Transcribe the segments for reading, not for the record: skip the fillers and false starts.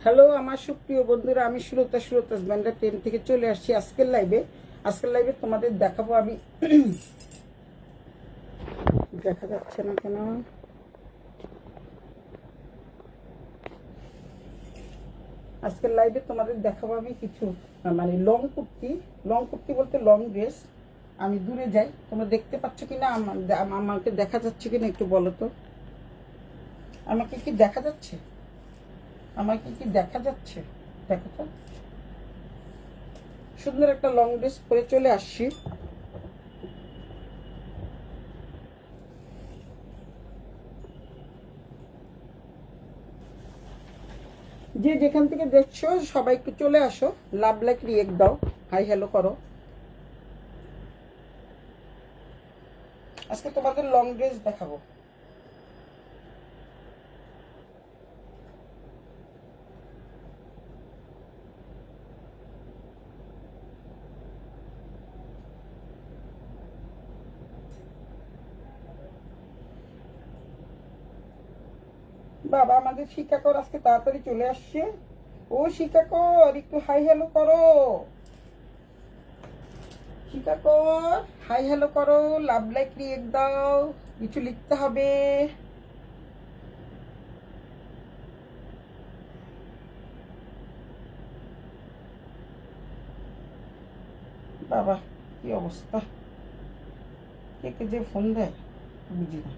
Hello আমার সুপ্রিয় বন্ধুরা, আমি সুরতাস ব্যান্ডা 10 থেকে চলে আসছি আজকের লাইভে তোমাদের দেখাবো আমি দেখা যাচ্ছে না কেন। আজকের লাইভে তোমাদের দেখাবো আমি কিছু মানে লং কুর্তি বলতে লং ড্রেস। আমি দূরে যাই, তোমরা দেখতে পাচ্ছ কিনা, আমাকে দেখা যাচ্ছে কিনা একটু বলো তো। আমাকে কি দেখা যাচ্ছে? দেখো তো, সুন্দর একটা লং ড্রেস পরে চলে আসছি। যে যেখান থেকে দেখছো সবাই একটু চলে আসো, লাভ লাইক রিয়েক্ট দাও, হাই হ্যালো করো। আজকে তোমাদের লং ড্রেস দেখাবো। বাবা আমাদের শিক্ষাকর আজকে তাড়াতাড়ি চলে আসছে। ও শিক্ষাকর একটু হাই হ্যালো করো, শিক্ষাকর হাই হ্যালো করো, লাভ লাইক রিয়েক্ট দাও, কিছু লিখতে হবে। বাবা কি অবস্থা, কে কে যে ফোন দেয় বুঝি না।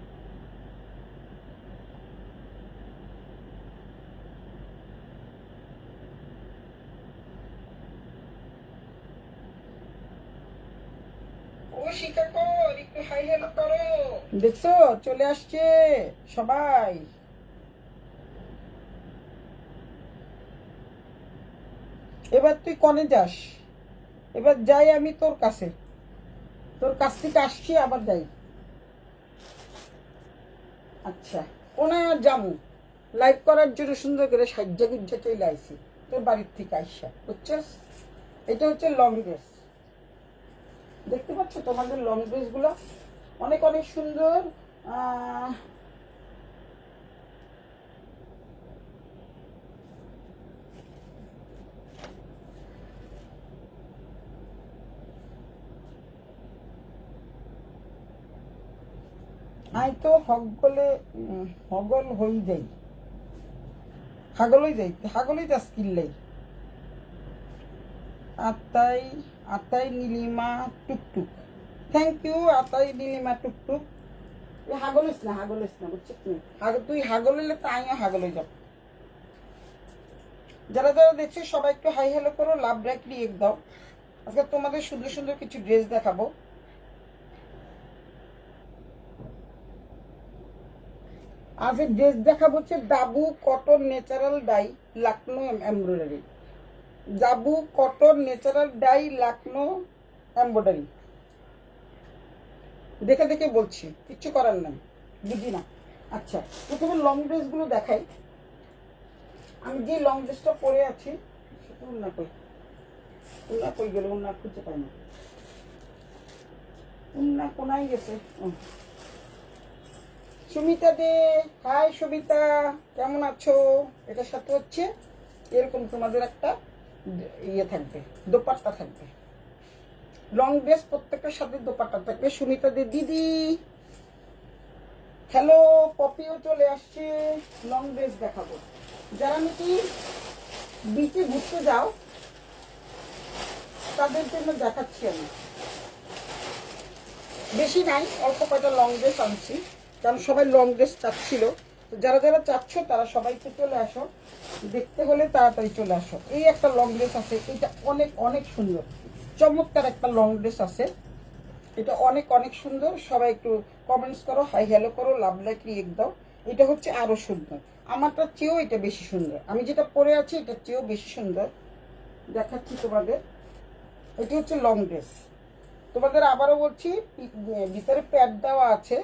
দেখছো চলে আসছে সবাই। এবার তুই কনে যাস? এবার যাই আমি তোর কাছ থেকে আসছি, আবার যাই। আচ্ছা কোনা যামু লাইভ করার জন্য সুন্দর করে সাজ্জা গুজ্জা চলে আইছি তোর বাড়ির থেকে আইসা, বুঝছস? এটা হচ্ছে লং ড্রেস, দেখতে পাচ্ছ তোমাদের লং ড্রেস গুলো অনেক অনেক সুন্দর। আই তো হগল হই যাই, হাগলই যা স্কিল্লাই। আতাই নীলিমা টুকটুক, থ্যাংক ইউ আতাই নীলিমা টুকটুক। হাগলিস না বুঝছিস তুই হাগল হইলে তো আমিও হাগল হয়ে যাব। যারা যারা দেখছো সবাই একটু হাই হ্যালো করো, লাভ লাইক রিয়েক্ট দাও। আজকে তোমাদের সুন্দর সুন্দর কিছু ড্রেস দেখাবো। আজ ড্রেস দেখাবো হচ্ছে dabu cotton natural dye Lucknow embroidery. Dabu cotton natural dye Lucknow embroidery. দেখে দেখে বলছি, কিচ্ছু করার নাই, বুঝি না। আচ্ছা প্রথমে লং ড্রেসগুলো দেখাই। আমি যে লং ড্রেসটা পরে আছি সেটা উন্না কই গেল, উন্না খুঁজে পাই না, উন্না কোনায় গেছে। সুমিতা দে, হাই সুমিতা, কেমন আছো? এটার সাথে হচ্ছে এরকম তোমাদের একটা ইয়ে থাকবে, দোপাট্টা থাকবে। লং ড্রেস প্রত্যেকটার সাথে দোপাট্টা থাকবে। সুমিতা দে দিদি হ্যালো, পপিও চলে আসছে। লং ড্রেস দেখাবো। যারা নাকি বিচে ঘুরতে যাও তাদের জন্য দেখাচ্ছি আমি। বেশি নাই, অল্প কয়টা লং ড্রেস আনছি, কারণ সবাই লং ড্রেস চাচ্ছিল। তো যারা যারা চাচ্ছ তারা সবাইকে চলে আসো, দেখতে হলে তাড়াতাড়ি চলে আসো। এই একটা লং ড্রেস আছে, এটা অনেক অনেক সুন্দর, চমৎকার একটা লং ড্রেস আছে। এটা অনেক অনেক সুন্দর। সবাই একটু কমেন্টস করো, হাই হ্যালো করো, লাভ লাইক রিয়েক্ট দাও। এটা হচ্ছে আরো সুন্দর, আমারটার চেয়েও এটা বেশি সুন্দর। আমি যেটা পরে আছি এটার চেয়েও বেশি সুন্দর, দেখাচ্ছি তোমাদের। এটা হচ্ছে লং ড্রেস, তোমাদের আবারও বলছি ভিতরে প্যাড দেওয়া আছে।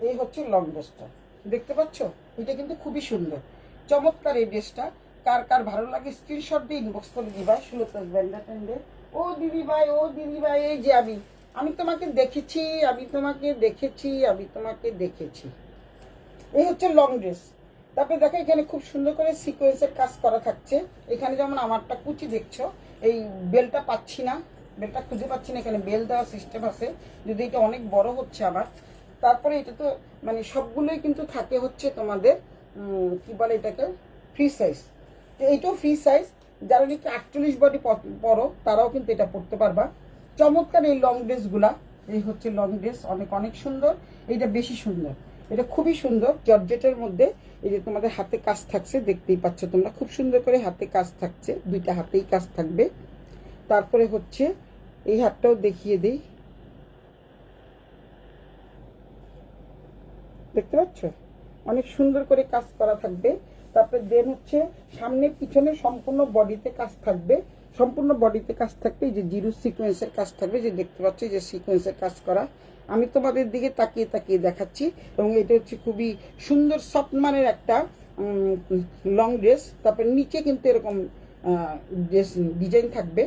এই হচ্ছে লং ড্রেসটা, দেখতে পাচ্ছ? এটা কিন্তু খুবই সুন্দর, চমৎকার এই ড্রেসটা। কার কার ভালো লাগে স্ক্রিনশট দিয়ে ইনবক্স করে দিবা সুলতাস ব্যান্ডা টেন্ডে। ও দিদি ভাই এই যে আমি তোমাকে দেখেছি। এই হচ্ছে লং ড্রেস। তারপরে দেখো এখানে খুব সুন্দর করে সিকোয়েন্সের কাজ করা থাকছে। এখানে যেমন আমারটা কুচি দেখছো, এই বেলটা পাচ্ছি না, বেলটা খুঁজে পাচ্ছি না, এখানে বেল দেওয়ার সিস্টেম আছে, যদি এটা অনেক বড় হচ্ছে আমার। তারপরে এটা তো মানে সবগুলোই কিন্তু থাকে হচ্ছে তোমাদের কি বলে এটাকে, ফ্রি সাইজ। তো এইটাও ফ্রি সাইজ, যারা নাকি 48 বডি পরো তারাও কিন্তু এটা পরতে পারবা। চমৎকার এই লং ড্রেসগুলা, এই হচ্ছে লং ড্রেস, অনেক অনেক সুন্দর। এইটা বেশি সুন্দর, এটা খুবই সুন্দর জর্জেটের মধ্যে। এই যে তোমাদের হাতে কাজ থাকছে, দেখতেই পাচ্ছ তোমরা, খুব সুন্দর করে হাতে কাজ থাকছে, দুইটা হাতেই কাজ থাকবে। তারপরে হচ্ছে এই হাতটাও দেখিয়ে দিই, দেখতে পাচ্ছ অনেক সুন্দর করে কাজ করা থাকবে। তারপরে দেন হচ্ছে সামনে পিছনে সম্পূর্ণ বডিতে কাজ থাকবে, সম্পূর্ণ বডিতে কাজ থাকবে। এই যে জিরো সিকোয়েন্সের কাজ থাকবে, যে দেখতে পাচ্ছ যে সিকোয়েন্সের কাজ করা। আমি তোমাদের দিকে তাকিয়ে তাকিয়ে দেখাচ্ছি। এবং এটা হচ্ছে খুবই সুন্দর সফট মানের একটা লং ড্রেস। তারপরে নিচে কিন্তু এরকম ড্রেস ডিজাইন থাকবে,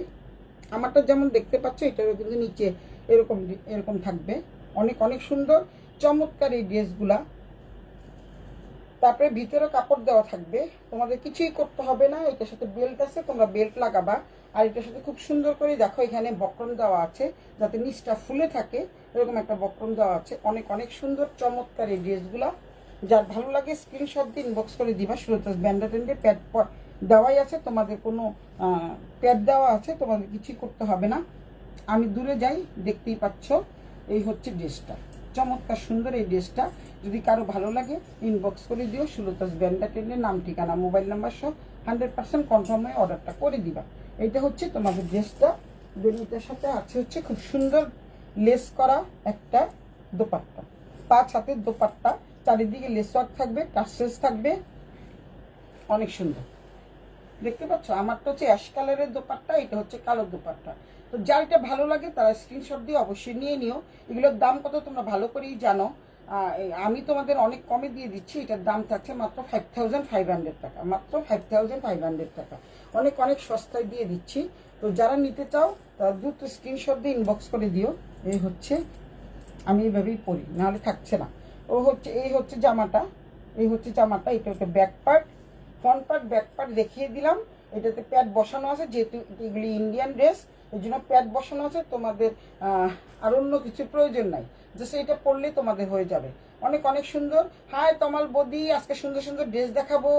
আমারটা যেমন দেখতে পাচ্ছ এটারও কিন্তু নিচে এরকম এরকম থাকবে। অনেক অনেক সুন্দর চমৎকার এই ড্রেসগুলা। তারপরে ভিতরে কাপড় দেওয়া থাকবে, তোমাদের কিছুই করতে হবে না। এটার সাথে বেল্ট আছে, তোমরা বেল্ট লাগাবা। আর এটার সাথে খুব সুন্দর করে দেখো এখানে বক্রম দেওয়া আছে, যাতে নিচটা ফুলে থাকে, এরকম একটা বক্রম দেওয়া আছে। অনেক অনেক সুন্দর চমৎকার এই ড্রেসগুলা। যার ভালো লাগে স্ক্রিনশট দিয়ে ইনবক্স করে দিবা। সুরতাস ব্যান্ডা টেন্ডে প্যাড দেওয়াই আছে, তোমাদের কোনো প্যাড দেওয়া আছে, তোমাদের কিছুই করতে হবে না। আমি দূরে যাই, দেখতেই পাচ্ছ এই হচ্ছে ড্রেসটা, চমৎকার সুন্দর এই ড্রেসটা। যদি কারো ভালো লাগে ইনবক্স করে দিও, সুলতাস ব্যান্ডা টেন্ডের নাম ঠিকানা মোবাইল নাম্বার সহ 100% কনফার্ম হয়ে অর্ডারটা করে দিবা। এটা হচ্ছে তোমাদের ড্রেসটা। এটার সাথে আছে হচ্ছে খুব সুন্দর লেস করা একটা দোপাট্টা, 5 হাতের দোপাট্টা, চারিদিকে লেস ওয়ার্ক থাকবে, টার্সেলস থাকবে, অনেক সুন্দর। দেখতে পাচ্ছ আমারটা হচ্ছে অ্যাশ কালারের দোপাট্টা, এটা হচ্ছে কালো দোপাট্টা। তো যার এটা ভালো লাগে তারা স্ক্রিনশট দিয়ে অবশ্যই নিয়ে নিও। এগুলোর দাম কত তোমরা ভালো করেই জানো, আমি তোমাদের অনেক কমে দিয়ে দিচ্ছি। এটার দাম থাকছে মাত্র 5500 টাকা, মাত্র 5500 টাকা, অনেক অনেক সস্তায় দিয়ে দিচ্ছি। তো যারা নিতে চাও তারা দ্রুত স্ক্রিনশট দিয়ে ইনবক্স করে দিও। এই হচ্ছে, আমি এইভাবেই পরি, নাহলে থাকছে না। এই হচ্ছে জামাটা, এই হচ্ছে জামাটা। এটা হচ্ছে back part, front part back part দেখিয়ে দিলাম। এটাতে প্যাড বসানো আছে, যেহেতু এগুলি ইন্ডিয়ান ড্রেস এই জন্য প্যাড বসানো আছে। তোমাদের আর অন্য কিছু প্রয়োজন নাই, জাস্ট এটা পরলে তোমাদের হয়ে যাবে। অনেক অনেক সুন্দর। হাই তমাল বদি, আজকে সুন্দর সুন্দর ড্রেস দেখাবো,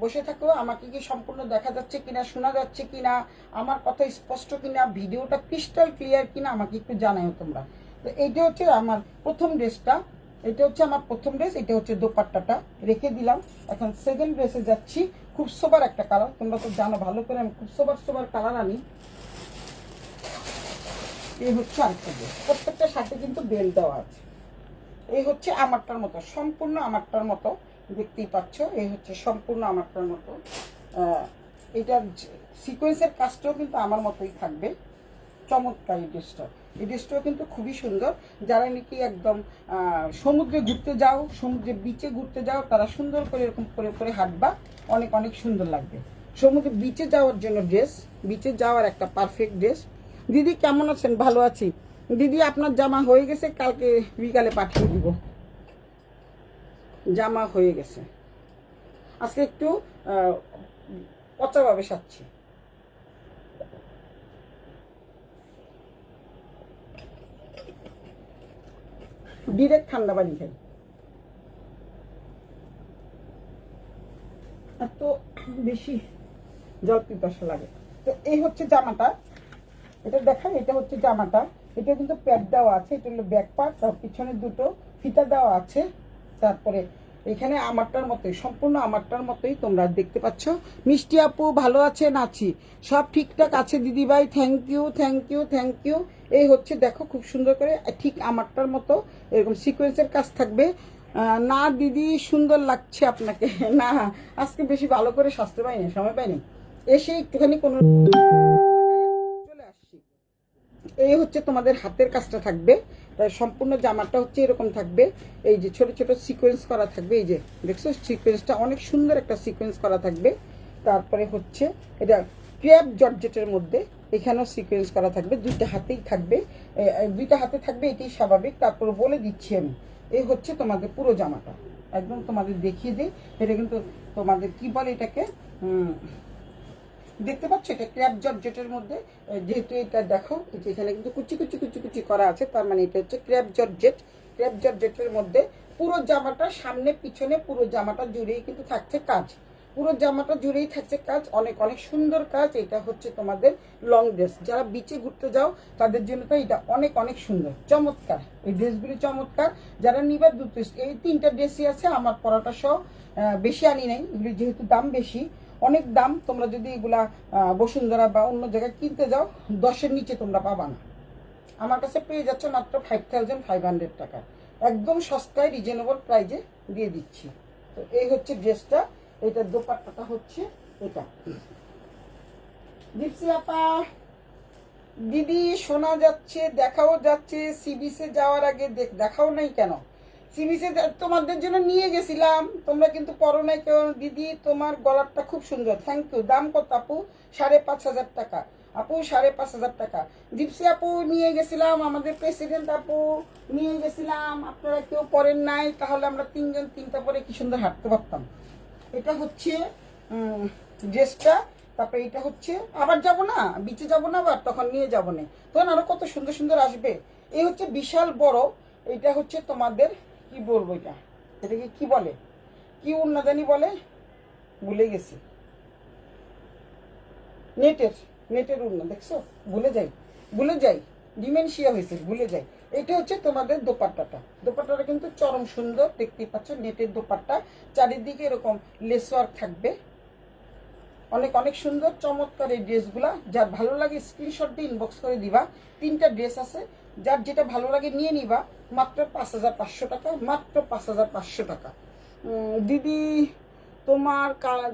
বসে থাকো। আমাকে কি সম্পূর্ণ দেখা যাচ্ছে কিনা, শোনা যাচ্ছে কিনা, আমার কথা স্পষ্ট কিনা, ভিডিওটা ক্রিস্টাল ক্লিয়ার কিনা আমাকে একটু জানাও তোমরা। তো এইটা হচ্ছে আমার প্রথম ড্রেসটা, এটা হচ্ছে আমার প্রথম ড্রেস, এটা হচ্ছে দোপাট্টাটা রেখে দিলাম। এখন সেকেন্ড ড্রেসে যাচ্ছি, খুব সোবার একটা কালার, তোমরা তো জানো ভালো করে আমি খুব সোবার সোবার কালার আনি। এই হচ্ছে আরেকটা ড্রেস, প্রত্যেকটার সাথে কিন্তু বেল দেওয়া আছে। এই হচ্ছে আমারটার মতো, সম্পূর্ণ আমারটার মতো, দেখতেই পাচ্ছ এই হচ্ছে সম্পূর্ণ আমারটার মতো। এটার সিকোয়েন্সের কাজটাও কিন্তু আমার মতোই থাকবে, চমৎকার এই ড্রেসটা। এই ড্রেসটাও কিন্তু খুবই সুন্দর। যারা নাকি একদম সমুদ্রে ঘুরতে যাও, সমুদ্রে বিচে ঘুরতে যাও, তারা সুন্দর করে এরকম করে করে হাঁটবা, অনেক অনেক সুন্দর লাগবে। সমুদ্রে বিচে যাওয়ার জন্য ড্রেস, বিচে যাওয়ার একটা পারফেক্ট ড্রেস। দিদি কেমন আছেন? ভালো আছি দিদি, আপনার জামা হয়ে গেছে, কালকে বিকালে পাঠিয়ে দিব। জামা হয়ে গেছে, আজকে একটু পচাভাবে সাচ্ছি। ডিরেক্ট ঠান্ডা পানি খাই, এত বেশি জল পিপাসা লাগে। তো এই হচ্ছে জামাটা, এটা দেখাই, এটা হচ্ছে জামাটা। এটা কিন্তু প্যাড দেওয়া আছে, এটা হলো ব্যাক পার্ট, তার পিছনে দুটো ফিতা দেওয়া আছে। তারপরে এখানে আমারটার মতোই, সম্পূর্ণ আমারটার মতোই তোমরা দেখতে পাচ্ছ। মিষ্টি আপু ভালো আছেন? আছি, সব ঠিকঠাক আছে দিদিভাই, thank you thank you thank you. এই হচ্ছে দেখো খুব সুন্দর করে ঠিক আমারটার মতো এরকম সিকোয়েন্সের কাজ থাকবে। না দিদি সুন্দর লাগছে আপনাকে, না আজকে বেশি ভালো করে সাজতে পাইনি, সময় পাইনি, এসে একটুখানি কোনো চলে আসছি। এই হচ্ছে তোমাদের হাতের কাজটা থাকবে, তাই সম্পূর্ণ জামাটা হচ্ছে এরকম থাকবে। এই যে ছোট ছোট সিকোয়েন্স করা থাকবে, এই যে দেখছো সিকোয়েন্সটা অনেক সুন্দর একটা সিকোয়েন্স করা থাকবে। তারপরে হচ্ছে এটা ক্রেপ জর্জেটের মধ্যে, এখানেও সিকোয়েন্স করা থাকবে, দুইটা হাতেই থাকবে, দুইটা হাতে থাকবে, এটাই স্বাভাবিক। তারপরে বলে দিচ্ছি আমি, এই হচ্ছে তোমাদের পুরো জামাটা, একদম তোমাদের দেখিয়ে দিই। এটা কিন্তু তোমাদের কি বলে এটাকে, দেখতে পাচ্ছ এটা ক্র্যাপ জর্জেটের মধ্যে, যেহেতু এটা দেখো এখানে কিন্তু কুচি কুচি কুচি কুচি করা আছে, তার মানে এটা হচ্ছে ক্র্যাপ জর্জেট। ক্র্যাপ জর্জেটের মধ্যে পুরো জামাটা সামনে পিছনে পুরো জামাটা জুড়েই কিন্তু থাকছে কাজ, পুরো জামাটা জুড়েই থাকছে কাজ, অনেক অনেক সুন্দর কাজ। এটা হচ্ছে তোমাদের লং ড্রেস, যারা বিচে ঘুরতে যাও তাদের জন্য তো এটা অনেক অনেক সুন্দর, চমৎকার। এই ড্রেসগুলি চমৎকার, যারা নিবার দুটো এই 3টা ড্রেসই আছে আমার পরাটা সহ, বেশি আনি নাই এগুলি যেহেতু দাম বেশি, অনেক দাম। তোমরা যদি এগুলা বসুন্ধরা বা অন্য জায়গায় কিনতে যাও 10-এর নিচে তোমরা পাবা না, আমার কাছে পেয়ে যাচ্ছ মাত্র 5500 টাকা, একদম সস্তায় রিজনেবল প্রাইজে দিয়ে দিচ্ছি। তো এই হচ্ছে ড্রেসটা, এটার দোপাট্টাটা হচ্ছে এটা। দীপসি আপা, দিদি শোনা যাচ্ছে, দেখাও যাচ্ছে, সি বিচে যাওয়ার আগে দেখাও নাই কেন? সি বিচে তোমাদের জন্য নিয়ে গেছিলাম, তোমরা কিন্তু পরো নাই কেউ। দিদি তোমার গলারটা খুব সুন্দর, থ্যাংক ইউ। দাম কত আপু? 5500 টাকা আপু, 5500 টাকা। দীপসি আপু নিয়ে গেছিলাম, আমাদের প্রেসিডেন্ট আপু নিয়ে গেছিলাম, আপনারা কেউ পরেন নাই, তাহলে আমরা 3জন 3টা পরে কি সুন্দর হাঁটতে পারতাম। এটা হচ্ছে ড্রেসটা, তারপরে এটা হচ্ছে আবার যাব না বিচে, যাব না আবার, তখন নিয়ে যাব না, তখন আরো কত সুন্দর সুন্দর আসবে। এই হচ্ছে বিশাল বড়, এটা হচ্ছে তোমাদের কি বলবো, এটাকে কি বলে, কি উন্না জানি বলে, ভুলে গেছি, নেটের নেটের উন্না, দেখছো, ভুলে যাই ডিমেনশিয়া হয়েছে, ভুলে যাই। এটা হচ্ছে তোমাদের দোপাট্টাটা, দোপাট্টাটা কিন্তু চরম সুন্দর, দেখতেই পাচ্ছ নেটের দোপাট্টা, চারিদিকে এরকম লেস ওয়ার্ক থাকবে, অনেক অনেক সুন্দর চমৎকার এই ড্রেসগুলা। যার ভালো লাগে স্ক্রিনশট দিয়ে ইনবক্স করে দিবা, 3টা ড্রেস আছে, যার যেটা ভালো লাগে নিয়ে নিবা, মাত্র 5500 টাকা, মাত্র 5500 টাকা। দিদি তোমার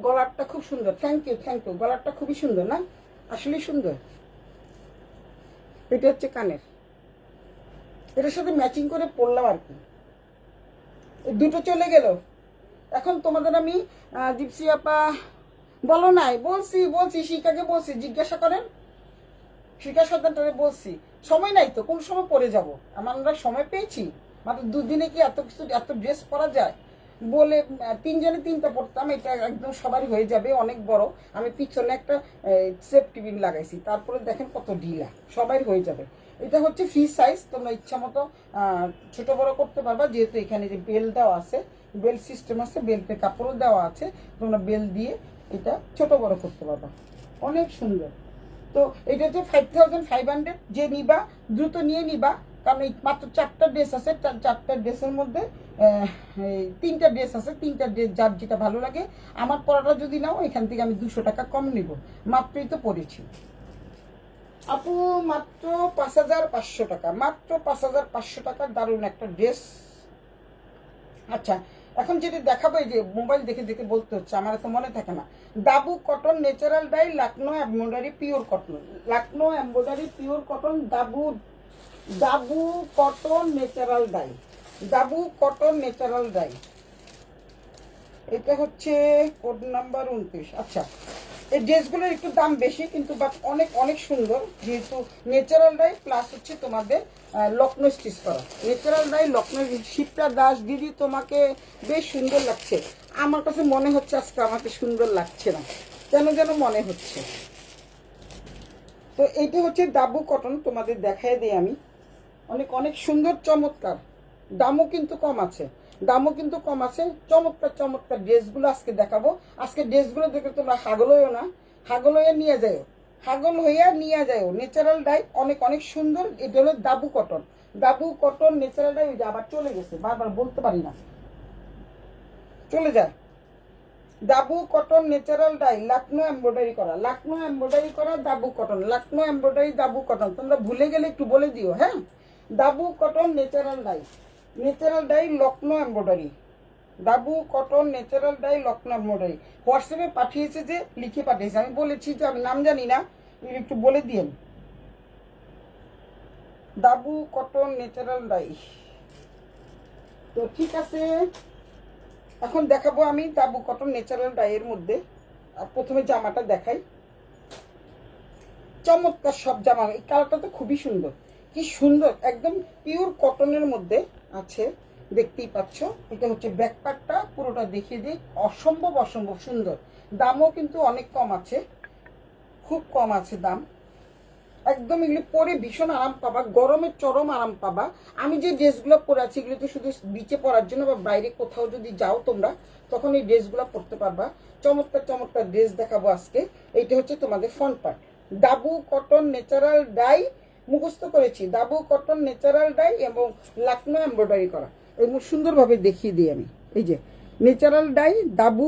গলারটা খুব সুন্দর, থ্যাংক ইউ থ্যাংক ইউ, গলারটা খুবই সুন্দর না, আসলেই সুন্দর। এটা হচ্ছে কানের, এটার সাথে ম্যাচিং করে পরলাম আর কি, দুটো চলে গেল। এখন তোমাদের আমি দীপসি আপা বলো নাই, বলছি শিখাকে বলছি, জিজ্ঞাসা করেন শিখা সন্তানটারে বলছি, সময় নাই তো, কোন সময় পরে যাব, আমরা সময় পেয়েছি, মাত্র 2 দিনে কি এত কিছু এত ড্রেস পরা যায়? বলে 3জনে 3টা পরতাম, এটা একদম সবারই হয়ে যাবে, অনেক বড়। আমি পিছনে একটা সেফটি পিন লাগাইছি, তারপরে দেখেন কত ঢিলা, সবাই হয়ে যাবে। এটা হচ্ছে ফ্রি সাইজ, তোমরা ইচ্ছা মতো ছোট বড় করতে পারবা, যেহেতু এখানে যে বেল দেওয়া আছে, বেল সিস্টেম আছে, বেল্টের কাপড়ও দেওয়া আছে, তোমরা বেল দিয়ে এটা ছোট বড় করতে পারবা, অনেক সুন্দর। তো এটা হচ্ছে 5500, যে নিবা দ্রুত নিয়ে নিবা, কারণ এই মাত্র 4টা ড্রেস আছে, 4টা ড্রেসের মধ্যে 3টা ড্রেস আছে, 3টা ড্রেস যার যেটা ভালো লাগে। আমার পরাটা যদি নাও এখান থেকে আমি 200 টাকা কম নিব, মাত্রই তো পরেছি আপু, মাত্র 5500 টাকা, মাত্র 5500 টাকার দারুণ একটা ড্রেস। আচ্ছা, এখন যেটা দেখাবো, এই যে মোবাইল দেখে দেখে বলতে হচ্ছে, আমার তো মনে থাকে না। Dabu cotton natural dye Lucknow embroidery pure cotton, Lucknow embroidery pure cotton, dabu cotton natural dye, dabu cotton natural dye. এটা হচ্ছে কোড নাম্বার 29। আচ্ছা, এই ড্রেসগুলোর একটু দাম বেশি, কিন্তু বাট অনেক অনেক সুন্দর, যেহেতু ন্যাচারাল ডাই প্লাস হচ্ছে তোমাদের লক্ষ্ণৌ স্টিচ করা, ন্যাচারাল ডাই লক্ষ্ণৌ। শিপ্রা দাস দিদি তোমাকে বেশ সুন্দর লাগছে, আমার কাছে মনে হচ্ছে আজকে আমাকে সুন্দর লাগছে না, কেন যেন মনে হচ্ছে। তো এইটা হচ্ছে দাবু কটন, তোমাদের দেখাই দিই আমি, অনেক অনেক সুন্দর চমৎকার, দামও কিন্তু কম আছে, চমৎকার চমৎকার ড্রেসগুলো আজকে দেখাবো। আজকে ড্রেসগুলো দেখে তোমরা হাগল হইও না, হাগল হইয়া নিয়ে যাও, ন্যাচারাল ডাই, অনেক অনেক সুন্দর। এটা হলো দাবু কটন ন্যাচারাল ডাই। ওই যে আবার চলে গেছে, বারবার বলতে পারি না, চলে যায়। Dabu cotton natural dye, Lucknow embroidery করা, dabu cotton, Lucknow embroidery, dabu cotton. তোমরা ভুলে গেলে একটু বলে দিও, হ্যাঁ। Dabu cotton natural dye Lucknow embroidery, dabu cotton natural dye Lucknow embroidery. হোয়াটসঅ্যাপে পাঠিয়েছে, যে লিখে পাঠিয়েছে, আমি বলেছি যে আমি নাম জানি না, একটু বলে দিয়েন। দাবু কটন ন্যাচারাল ডাই। তো ঠিক আছে, এখন দেখাবো আমি দাবু কটন ন্যাচারাল ডাইয়ের মধ্যে। প্রথমে জামাটা দেখাই, চমৎকার সব জামা। এই কালারটা তো খুবই সুন্দর, কি সুন্দর, একদম পিওর কটনের মধ্যে আছে। দেখতেই পাচ্ছ। এটা হচ্ছে ব্যাক পার্টটা, পুরোটা দেখিয়ে দিই। অসম্ভব অসম্ভব সুন্দর। দামও কিন্তু অনেক কম আছে, খুব কম আছে দাম। একদম এগুলো পরে ভীষণ আরাম পাবা, গরমের চরম আরাম পাবা। আমি যে ড্রেসগুলো পরে আছি এগুলো তো শুধু বিচে পরার জন্য, বা বাইরে কোথাও যদি যাও তোমরা তখন এই ড্রেসগুলো পরতে পারবা। চমৎকার চমৎকার ড্রেস দেখাবো আজকে। এইটা হচ্ছে তোমাদের front part. Dabu cotton natural dye মুখস্থ করেছি, দাবু কটন ন্যাচারাল ডাই এবং লাকনো এমব্রয়ডারি করা। এবং সুন্দরভাবে দেখিয়ে দিই আমি। এই যে natural dye, dabu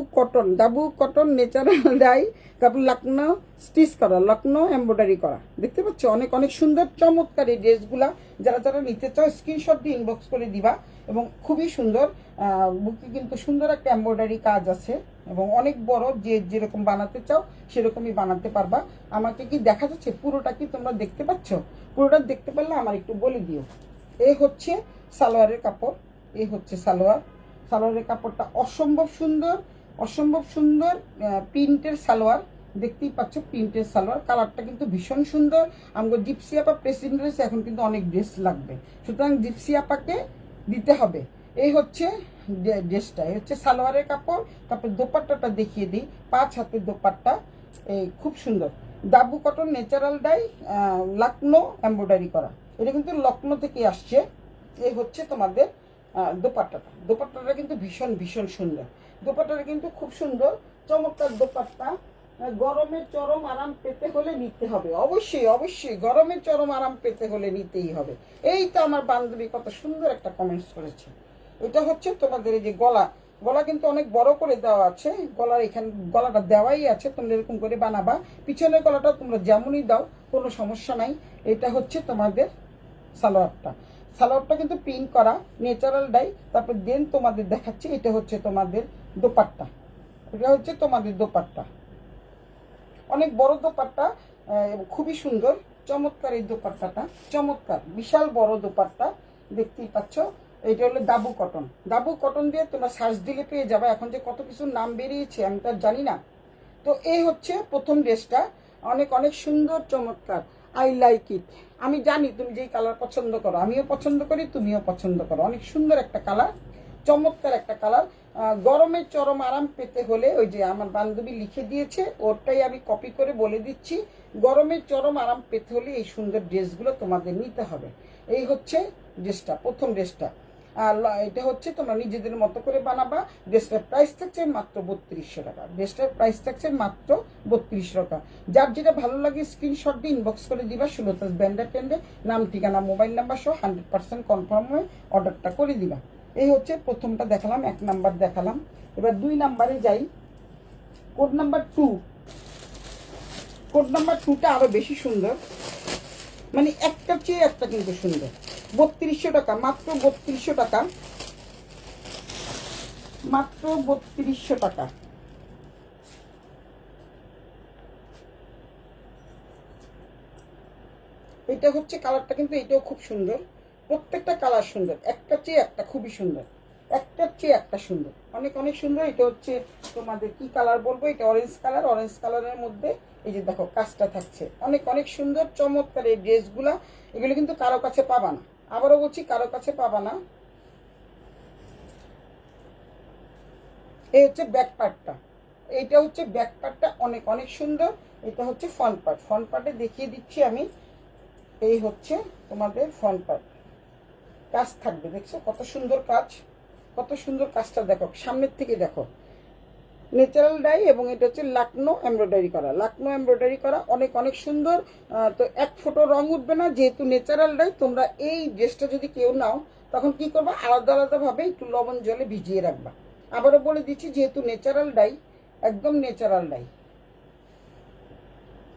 cotton natural dye, তারপর লখনৌ স্টিচ করা, লখনৌ এমব্রয়ডারি করা। দেখতে পাচ্ছ অনেক অনেক সুন্দর চমৎকার এই ড্রেসগুলা। যারা যারা নিতে চাও স্ক্রিনশট দিয়ে ইনবক্স করে দিবা। এবং খুবই সুন্দর, বুকে কিন্তু সুন্দর একটা এমব্রয়ডারি কাজ আছে এবং অনেক বড়, যে যেরকম বানাতে চাও সেরকমই বানাতে পারবা। আমাকে কি দেখা যাচ্ছে? পুরোটা কি তোমরা দেখতে পাচ্ছ? পুরোটা দেখতে পারলে আমার একটু বলে দিও। এই হচ্ছে সালোয়ারের কাপড়, এই হচ্ছে সালোয়ার। সালোয়ারের কাপড়টা অসম্ভব সুন্দর, অসম্ভব সুন্দর প্রিন্টের সালোয়ার। দেখতেই পাচ্ছ প্রিন্টের সালোয়ার। কালারটা কিন্তু ভীষণ সুন্দর। আমাকে জিপসি আপা প্রেসিডেন্ট ড্রেস এখন কিন্তু অনেক ড্রেস লাগবে, সুতরাং জিপসি আপাকে দিতে হবে। এই হচ্ছে ড্রেসটা, এই হচ্ছে সালোয়ারের কাপড়। তারপর দোপাট্টাটা দেখিয়ে দিই, 5 হাতের দোপাট্টা, এই খুব সুন্দর। Dabu cotton natural dye, Lucknow embroidery করা। এটা কিন্তু লখনৌ থেকে আসছে। এই হচ্ছে তোমাদের দোপাট্টাটা। দোপাট্টাটা কিন্তু ভীষণ ভীষণ সুন্দর। দোপাট্টাটা কিন্তু খুব সুন্দর, চমৎকার দোপাট্টা। গরমের চরম আরাম পেতে হলে নিতে হবে, অবশ্যই অবশ্যই গরমের চরম আরাম পেতে হলে নিতেই হবে। এই তো আমার বান্ধবী কত সুন্দর একটা কমেন্টস করেছে। এটা হচ্ছে তোমাদের এই যে গলা, গলা কিন্তু অনেক বড় করে দেওয়া আছে। গলার এখানে গলাটা দেওয়াই আছে, তোমরা এরকম করে বানাবা। পিছনের গলাটা তোমরা যেমনই দাও কোনো সমস্যা নাই। এটা হচ্ছে তোমাদের সালোয়ারটা। সালোয়ারটা কিন্তু প্রিন্ট করা, ন্যাচারাল ডাই। তারপর দেন তোমাদের দেখাচ্ছি, এটা হচ্ছে তোমাদের দোপাট্টা। এটা হচ্ছে তোমাদের দোপাট্টা, অনেক বড় দোপাট্টা, খুবই সুন্দর চমৎকার এই দোপাট্টাটা। চমৎকার বিশাল বড় দোপাট্টা, দেখতেই পাচ্ছ। এটা হলো দাবু কটন। দাবু কটন দিয়ে তোমরা সার্চ দিলে পেয়ে যাবে। এখন যে কত কিছু নাম বেরিয়েছে আমি তো জানি না। তো এই হচ্ছে প্রথম ড্রেসটা, অনেক অনেক সুন্দর চমৎকার। I like it. আমি জানি তুমি যেই কালার পছন্দ করো, আমিও পছন্দ করি, তুমিও পছন্দ করো। অনেক সুন্দর একটা কালার, চমৎকার একটা কালার। গরমের চরম আরাম পেতে হলে, ওই যে আমার বান্ধবী লিখে দিয়েছে ওরটাই আমি কপি করে বলে দিচ্ছি, গরমের চরম আরাম পেতে হলে এই সুন্দর ড্রেসগুলো তোমাদের নিতে হবে। এই হচ্ছে ড্রেসটা, প্রথম ড্রেসটা। আর এটা হচ্ছে তোমরা নিজেদের মতো করে বানাবা। ড্রেসটার প্রাইস থাকছে মাত্র 3200 টাকা। ড্রেসটার প্রাইস থাকছে মাত্র 3200 টাকা। যার যেটা ভালো লাগে স্ক্রিনশট দিয়ে ইনবক্স করে দিবা। সুলতাস ব্যান্ডার টেন্ডে নাম, ঠিকানা, মোবাইল নাম্বার সহ 100% কনফার্ম হয়ে অর্ডারটা করে দিবা। এই হচ্ছে প্রথমটা দেখালাম, 1 নাম্বার দেখালাম। এবার 2 নাম্বারে যাই। Code number 2। কোড নাম্বার 2টা আরো বেশি সুন্দর, মানে একটার চেয়ে একটা কিন্তু সুন্দর। 3200 টাকা, মাত্র 3200 টাকা, মাত্র 3200 টাকা। এটা হচ্ছে কালারটা, কিন্তু এটাও খুব সুন্দর। প্রত্যেকটা কালার সুন্দর, একটার চেয়ে একটা খুবই সুন্দর, একটার চেয়ে একটা সুন্দর, অনেক অনেক সুন্দর। এটা হচ্ছে তোমাদের কি কালার বলবো, এটা অরেঞ্জ কালার। অরেঞ্জ কালারের মধ্যে এই যে দেখো কাজটা থাকছে, অনেক অনেক সুন্দর চমৎকার এই ড্রেসগুলা। এগুলো কিন্তু কারো কাছে পাবা না, আবারও বলছি কারো কাছে পাবা না। এই হচ্ছে ব্যাক পার্টটা, এইটা হচ্ছে ব্যাক পার্টটা, অনেক অনেক সুন্দর। এটা হচ্ছে ফ্রন্ট পার্ট। ফ্রন্ট পার্টে দেখিয়ে দিচ্ছি আমি। এই হচ্ছে তোমাদের ফ্রন্ট পার্ট। কাজ থাকবে, দেখছো কত সুন্দর কাজ, কত সুন্দর কাজটা দেখো, সামনের থেকে দেখো। ন্যাচারাল ডাই এবং এটা হচ্ছে লখনৌ এমব্রয়ডারি করা, লখনৌ এমব্রয়ডারি করা, অনেক অনেক সুন্দর। তো এক ফোঁটো রং উঠবে না, যেহেতু ন্যাচারাল ডাই। তোমরা এই ড্রেসটা যদি কেউ নাও তখন কি করবা, আলাদা আলাদাভাবে একটু লবণ জলে ভিজিয়ে রাখবা। আবারও বলে দিচ্ছি, যেহেতু ন্যাচারাল ডাই, একদম ন্যাচারাল ডাই।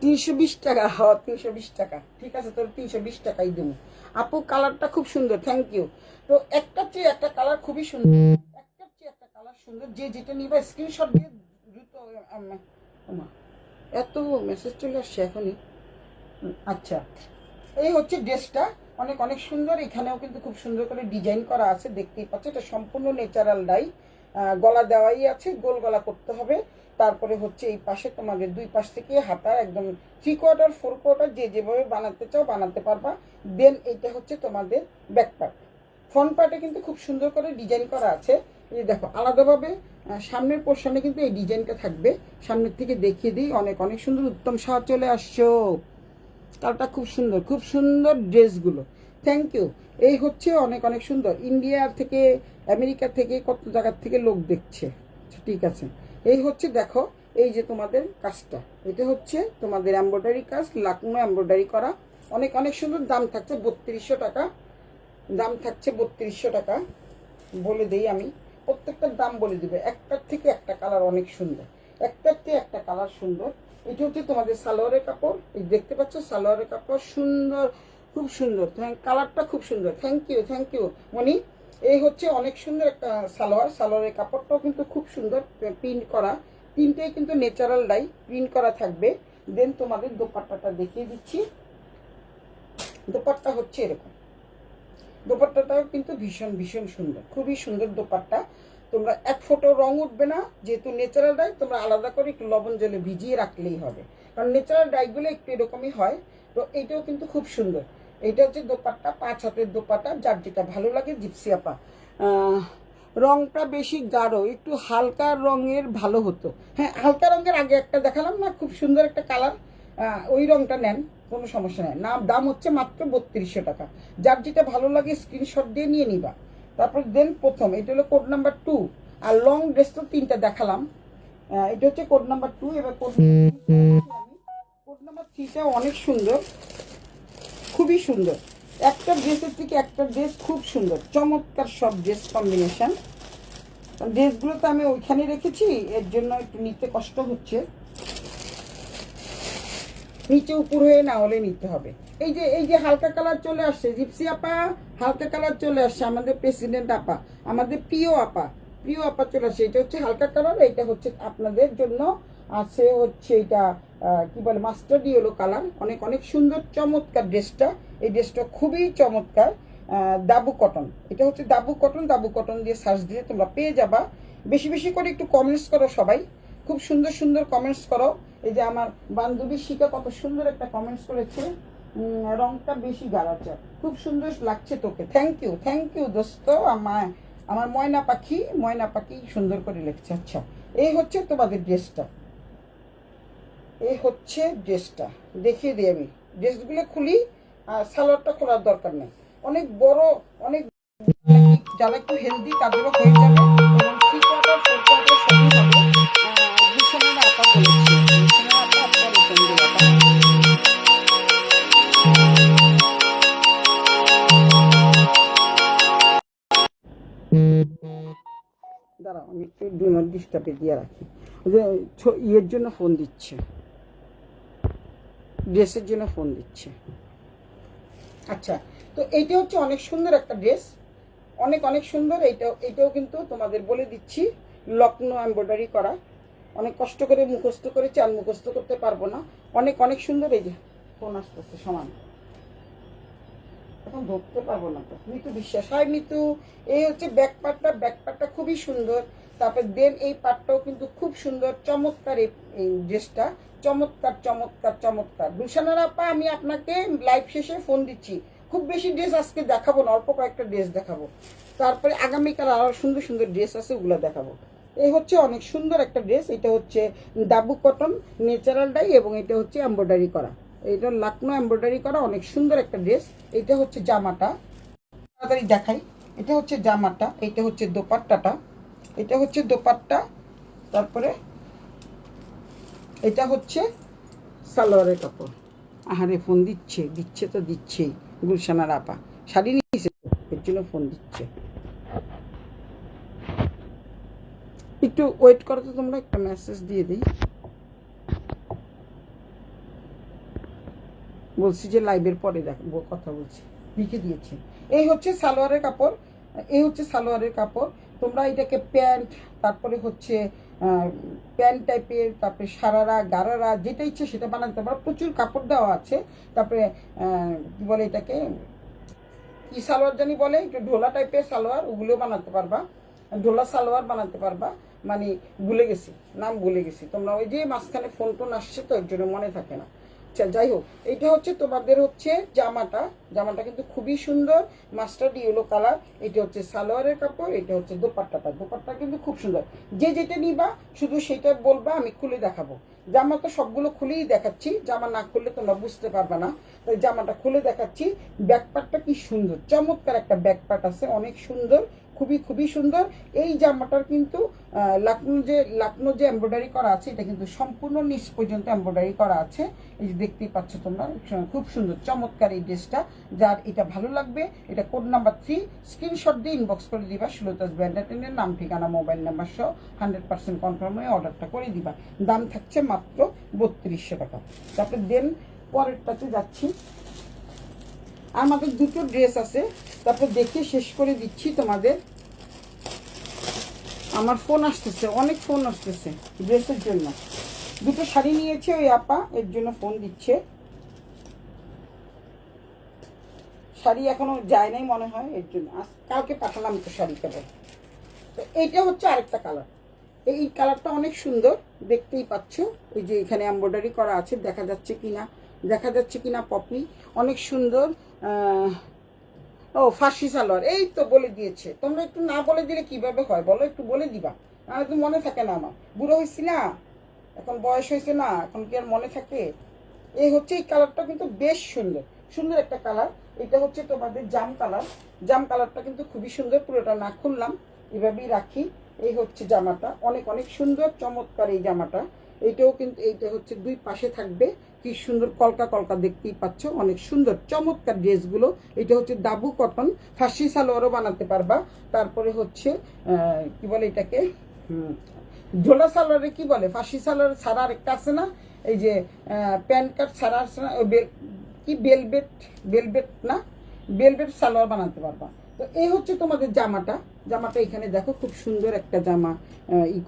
320 টাকা, হ্যাঁ 320 টাকা, ঠিক আছে, তোর 320 টাকাই দেবো। আপু কালারটা খুব সুন্দর, থ্যাংক ইউ। তো একটার চেয়ে একটা কালার খুবই সুন্দর, একটার চেয়ে একটা কালার সুন্দর। যে যেটা নিবা স্ক্রিনশট দিয়ে দ্রুত। এত মেসেজ চলে আসছে এখনই। আচ্ছা, এই হচ্ছে ড্রেসটা, অনেক অনেক সুন্দর। এখানেও কিন্তু খুব সুন্দর করে ডিজাইন করা আছে, দেখতেই পাচ্ছ। এটা সম্পূর্ণ ন্যাচারাল ডাই, গলা দেওয়াই আছে, গোল গলা করতে হবে। তারপরে হচ্ছে এই পাশে তোমাদের দুই পাশ থেকে হাতার একদম 3/4 4/4 যে যেভাবে বানাতে চাও বানাতে পারবা। দেন এটা হচ্ছে তোমাদের ব্যাক পার্ট। ফ্রন্ট পার্টে কিন্তু খুব সুন্দর করে ডিজাইন করা আছে। এই দেখো আলাদাভাবে সামনের পোর্শনে কিন্তু এই ডিজাইনটা থাকবে। সামনের থেকে দেখিয়ে দিই, অনেক অনেক সুন্দর। উত্তম শাহ চলে আসছো, কালটা খুব সুন্দর, খুব সুন্দর ড্রেসগুলো। Thank you. এই হচ্ছে অনেক অনেক সুন্দর। ইন্ডিয়া থেকে, আমেরিকা থেকে, কত জায়গার থেকে লোক দেখছে। ঠিক আছে, এই হচ্ছে দেখো, এই যে তোমাদের কাজটা, এটা হচ্ছে তোমাদের এমব্রয়ডারি কাজ, লাকনো এমব্রয়ডারি করা, অনেক অনেক সুন্দর। দাম থাকছে 3200 টাকা, দাম থাকছে 3200 টাকা। বলে দেই আমি, প্রত্যেকটার দাম বলে দেবে। একটার থেকে একটা কালার অনেক সুন্দর, একটার থেকে একটা কালার সুন্দর। এটা হচ্ছে তোমাদের সালোয়ারের কাপড়, এই দেখতে পাচ্ছ সালোয়ারের কাপড়, সুন্দর, খুব সুন্দর। কালারটা খুব সুন্দর। থ্যাংক ইউ, থ্যাংক ইউ মনি। এই হচ্ছে অনেক সুন্দর একটা সালোয়ার, সালোয়ারের কাপড়টাও কিন্তু খুব সুন্দর, প্রিন্ট করা, তিনটেই কিন্তু ন্যাচারাল ডাই প্রিন্ট করা থাকবে। দেন তোমাদের দোপাট্টাটা দেখিয়ে দিচ্ছি। দোপাট্টা হচ্ছে এরকম, দোপাট্টাটাও কিন্তু ভীষণ ভীষণ সুন্দর, খুবই সুন্দর দোপাট্টা। তোমরা এক ফোঁটো রং উঠবে না, যেহেতু ন্যাচারাল ডাই, তোমরা আলাদা করে একটু লবণ জলে ভিজিয়ে রাখলেই হবে, কারণ ন্যাচারাল ডাইগুলো একটু এরকমই হয়। তো এইটাও কিন্তু খুব সুন্দর। এইটা হচ্ছে দোপাট্টা, 5 হাতের দোপাট্টা, যার যেটা ভালো লাগে। জিপসি আপা, রংটা বেশি গাঢ়, একটু হালকা রঙের ভালো হতো। হ্যাঁ, হালকা রঙের আগে একটা দেখালাম না, খুব সুন্দর একটা কালার, ওই রংটা নেন, কোনো সমস্যা নেই। দাম হচ্ছে মাত্র 3200 টাকা। যার যেটা ভালো লাগে স্ক্রিনশট দিয়ে নিয়ে নিবা। তারপর দেন প্রথম, এটা হলো কোড নাম্বার 2। আর লং ড্রেস তো 3টা দেখালাম, এটা হচ্ছে কোড নাম্বার 2। এবার কোড নাম্বার 3টা অনেক সুন্দর, খুবই সুন্দর। একটা ড্রেসের থেকে একটা ড্রেস খুব সুন্দর, চমৎকার সব ড্রেস কম্বিনেশন। ড্রেসগুলো তো আমি ওইখানে রেখেছি, এর জন্য একটু নিতে কষ্ট হচ্ছে, নিচে উপর হয়ে না হলে নিতে হবে। এই যে হালকা কালার চলে আসছে জিপসি আপা, হালকা কালার চলে আসছে আমাদের প্রেসিডেন্ট আপা, আমাদের প্রিয় আপা, প্রিয় আপা চলে আসছে। এটা হচ্ছে হালকা কালার, এটা হচ্ছে আপনাদের জন্য আছে হচ্ছে এটা কি বলে মাস্টার্ড ইয়েলো কালার, অনেক অনেক সুন্দর চমৎকার ড্রেসটা। এই ড্রেসটা খুবই চমৎকার, দাবু কটন। এটা হচ্ছে দাবু কটন, দাবু কটন দিয়ে সার্চ দিয়ে তোমরা পেয়ে যাবা। বেশি বেশি করে একটু কমেন্টস করো সবাই, খুব সুন্দর সুন্দর কমেন্টস করো। এই যে আমার বান্ধবী শিখা কত সুন্দর একটা কমেন্টস করেছে, রংটা বেশি গাঢ়, খুব সুন্দর লাগছে তোকে। থ্যাংক ইউ দোস্ত। আমার ময়না পাখি, ময়না পাখি সুন্দর করে লিখছে। আচ্ছা, এই হচ্ছে তোমাদের ড্রেসটা, এই হচ্ছে ড্রেসটা। দেখিয়ে দিই আমি, ড্রেসগুলো খুলি, আর সালোয়ারটা খোলার দরকার নেই। অনেক বড়, অনেক, যারা একটু হেলদি তাদেরও হয়ে যাবে, এবং 3 কোয়ার্টার 4 কোয়ার্টার সবই হবে। ভূষণের আপা বলেছে, ভূষণের আপা আপনার সঙ্গে আপা। দাঁড়াও, আমি একটু ডু নট ডিস্টার্বে দিয়ে রাখি। যে ইয়ের জন্য ফোন দিচ্ছে, ড্রেসের জন্য ফোন দিচ্ছে। আচ্ছা, তো এইটা হচ্ছে অনেক সুন্দর একটা ড্রেস, অনেক অনেক সুন্দর। এইটাও কিন্তু তোমাদের বলে দিচ্ছি, লখনৌ এমব্রয়ডারি করা, অনেক কষ্ট করে মুখস্থ করেছি, আর মুখস্থ করতে পারবো না। অনেক অনেক সুন্দর। এই যে ফোন আসতেছে সমান, এখন ধরতে পারবো না তো। মিতু বিশ্বাস, হাই মিতু। এই হচ্ছে ব্যাক পার্টটা, ব্যাক পার্টটা খুবই সুন্দর। তারপর দেন এই পার্টটাও কিন্তু খুব সুন্দর, চমৎকার এই ড্রেসটা, চমৎকার চমৎকার চমৎকার। দুশানার আপা, আমি আপনাকে লাইভ শেষে ফোন দিচ্ছি। খুব বেশি ড্রেস আজকে দেখাবো না, অল্প কয়েকটা ড্রেস দেখাবো, তারপরে আগামীকাল আরো সুন্দর সুন্দর ড্রেস আছে, ওগুলো দেখাবো। এই হচ্ছে অনেক সুন্দর একটা ড্রেস, এটা হচ্ছে দাবু কটন ন্যাচারাল ডাই, এবং এটা হচ্ছে এমব্রয়ডারি করা, এটা লখনৌ এমব্রয়ডারি করা, অনেক সুন্দর একটা ড্রেস। এটা হচ্ছে জামাটা, তাড়াতাড়ি দেখাই। এটা হচ্ছে জামাটা, এটা হচ্ছে দোপাট্টাটা, এটা হচ্ছে দোপাট্টা, তারপরে এটা হচ্ছে সালোয়ারের কাপড়। আহারে ফোন দিচ্ছে, দিচ্ছে তো দিচ্ছেই। গুলশানার আপা শাড়ি নিয়েছে, এর জন্য ফোন দিচ্ছে। একটু ওয়েট করো তো তোমরা, একটা মেসেজ দিয়ে দিই। বলছি যে লাইভের পরে দেখবো, কথা বলছি, লিখে দিয়েছি। এই হচ্ছে সালোয়ারের কাপড়, এই হচ্ছে সালোয়ারের কাপড়। তোমরা এটাকে প্যান্ট, তারপরে হচ্ছে প্যান্ট টাইপের, তারপরে সারারা গারারা যেটা ইচ্ছে সেটা বানাতে পারো, প্রচুর কাপড় দেওয়া আছে। তারপরে কি বলে এটাকে, কি সালোয়ার জানি বলে, একটু ঢোলা টাইপের সালোয়ার, ওগুলো বানাতে পারবা, ঢোলা সালোয়ার বানাতে পারবা। মানে ভুলে গেছি, নাম ভুলে গেছি। তোমরা ওই যে মাঝখানে ফোন টোন আসছে তো, এর জন্য মনে থাকে না। আচ্ছা যাই হোক, এইটা হচ্ছে তোমাদের হচ্ছে জামাটা কিন্তু খুবই সুন্দর, মাস্টার্ড ইয়েলো কালার। এটা হচ্ছে সালোয়ারের কাপড়, এটা হচ্ছে দোপাট্টা কিন্তু খুব সুন্দর। যে যেটা নিবা শুধু সেটা বলবা, আমি খুলে দেখাবো। জামা তো সবগুলো খুলেই দেখাচ্ছি, জামা না খুললে তোমরা বুঝতে পারবে না, তাই জামাটা খুলে দেখাচ্ছি। ব্যাকপার্টটা কি সুন্দর, চমৎকার একটা ব্যাকপার্ট আছে, অনেক সুন্দর, খুবই সুন্দর। এই জামাটার কিন্তু লাকনো যে এমব্রয়ডারি করা আছে, এটা কিন্তু সম্পূর্ণ নিচ পর্যন্ত এমব্রয়ডারি করা আছে। এই যে দেখতেই পাচ্ছ তোমরা, খুব সুন্দর চমৎকার এই ড্রেসটা। যার এটা ভালো লাগবে, এটা কোড নাম্বার 3, স্ক্রিনশট দিয়ে ইনবক্স করে দিবা। সুলতাস ব্র্যান্ড অ্যাটেন্ডের নাম, ঠিকানা, মোবাইল নাম্বার সহ 100% কনফার্ম হয়ে অর্ডারটা করে দিবা। দাম থাকছে মাত্র 3200 টাকা। তারপরে দেন পরেরটাতে যাচ্ছি। আমাদের দুটো ড্রেস আছে, তারপর দেখে শেষ করে দিচ্ছি তোমাদের। আমার ফোন আসতেছে, অনেক ফোন আসতেছে ড্রেসের জন্য। দুটো শাড়ি নিয়েছে ওই আপা, এর জন্য ফোন দিচ্ছে। শাড়ি এখনো যায় নাই মনে হয়, এর জন্য কালকে পাঠালাম তো শাড়ি কেবল। তো এইটা হচ্ছে আরেকটা কালার। এই কালারটা অনেক সুন্দর, দেখতেই পাচ্ছ। ওই যে এখানে এমব্রয়ডারি করা আছে, দেখা যাচ্ছে কিনা পপি, অনেক সুন্দর। ও ফার্সি সালোয়ার, এই তো বলে দিয়েছে। তোমরা একটু না বলে দিলে কিভাবে হয় বলো, একটু বলে দিবা, নাহলে তো মনে থাকে না। আমার বুড়ো হয়েছি না, এখন বয়স হয়েছে না, এখন কি আর মনে থাকে। এই হচ্ছে এই কালারটা কিন্তু বেশ সুন্দর একটা কালার। এটা হচ্ছে তোমাদের জাম কালারটা কিন্তু খুবই সুন্দর। পুরোটা না খুললাম, এভাবেই রাখি। এই হচ্ছে জামাটা, অনেক সুন্দর চমৎকার এই জামাটা। এইটাও কিন্তু এইটা হচ্ছে দুই পাশে থাকবে, কি সুন্দর কলকা দেখতেই পাচ্ছ, অনেক সুন্দর চমৎকার ড্রেসগুলো। এটা হচ্ছে দাবু কটন, ফার্সি সালোয়ারও বানাতে পারবা। তারপরে হচ্ছে কি বলে এটাকে, ঝোলা সালোয়ারে কি বলে, ফার্সি সালোয়ার ছাড়া আরেকটা আছে না, এই যে প্যান্ট কাট ছাড়া আছে না, কি বেলভেট না, বেলভেট সালোয়ার বানাতে পারবা। তো এই হচ্ছে তোমাদের জামাটা এখানে দেখো, খুব সুন্দর একটা জামা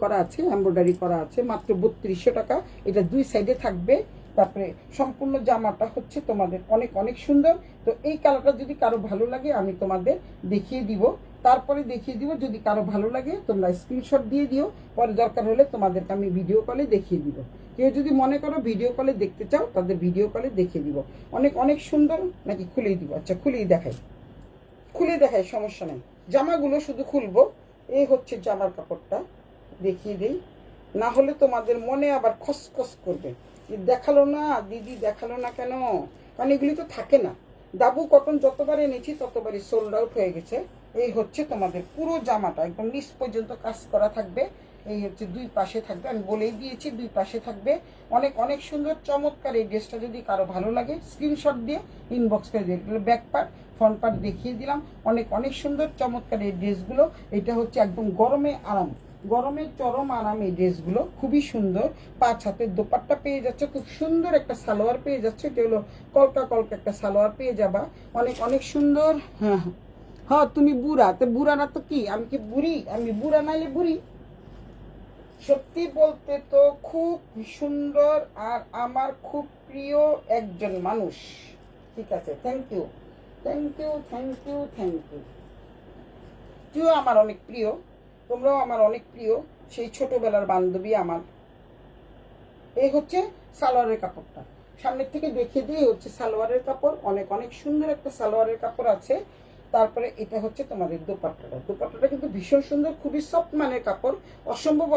করা আছে, এমব্রয়ডারি করা আছে, মাত্র 3200 টাকা। এটা দুই সাইডে থাকবে। তারপরে সম্পূর্ণ জামাটা হচ্ছে তোমাদের অনেক সুন্দর। তো এই কালারটা যদি কারো ভালো লাগে আমি তোমাদের দেখিয়ে দিব, তারপরে দেখিয়ে দিব। যদি কারো ভালো লাগে তোমরা স্ক্রিনশট দিয়ে দিও, পরে দরকার হলে তোমাদেরকে আমি ভিডিও কলে দেখিয়ে দিব। কেউ যদি মনে করো ভিডিও কলে দেখতে চাও, তাদের ভিডিও কলে দেখিয়ে দিব। অনেক সুন্দর। নাকি খুলেই দিব? আচ্ছা খুলে দেখাই, সমস্যা নেই। জামাগুলো শুধু খুলবো। এই হচ্ছে জামার কাপড়টা, দেখিয়ে দিই, না হলে তোমাদের মনে আবার খসখস করবে, দেখালো না দিদি, দেখালো না কেন। কারণ এগুলি তো থাকে না। দাবু কটন যতবার এনেছি ততবারই সোল্ড আউট হয়ে গেছে। এই হচ্ছে তোমাদের পুরো জামাটা, একদম নিচ পর্যন্ত কাজ করা থাকবে। এই হচ্ছে দুই পাশে থাকবে, আমি বলেই দিয়েছি দুই পাশে থাকবে। অনেক সুন্দর চমৎকার এই ড্রেসটা যদি কারো ভালো লাগে স্ক্রিনশট দিয়ে ইনবক্স করে দিয়ে, ব্যাক পার্ট ফ্রন্ট পার্ট দেখিয়ে দিলাম। অনেক সুন্দর চমৎকার এই ড্রেসগুলো। এটা হচ্ছে একদম গরমে চরম আরাম এই ড্রেসগুলো, খুবই সুন্দর। 5 হাতের দোপাট্টা পেয়ে যাচ্ছে, খুব সুন্দর একটা সালোয়ার পেয়ে যাচ্ছে। এটা হলো কলকা একটা সালোয়ার পেয়ে যাবা। অনেক সুন্দর। হ্যাঁ তুমি বুড়া, তো বুড়া না তো কি, আমি কি বুড়ি? আমি বুড়া নাইলে বুড়ি। সত্যি বলতে তো খুব সুন্দর, আর আমার খুব প্রিয় একজন মানুষ। ঠিক আছে, থ্যাংক ইউ। তুইও আমার অনেক প্রিয়, তোমরাও আমার অনেক প্রিয়, সেই ছোটবেলার বান্ধবী আমার। এই হচ্ছে সালোয়ারের কাপড়টা, সামনের থেকে দেখিয়ে দিয়ে হচ্ছে সালোয়ারের কাপড়। অনেক সুন্দর একটা সালোয়ারের কাপড় আছে। তারপরে এটা হচ্ছে তোমাদের দোপাট্টাটা কিন্তু ভীষণ সুন্দর, খুবই সফট মানের কাপড়, অসম্ভব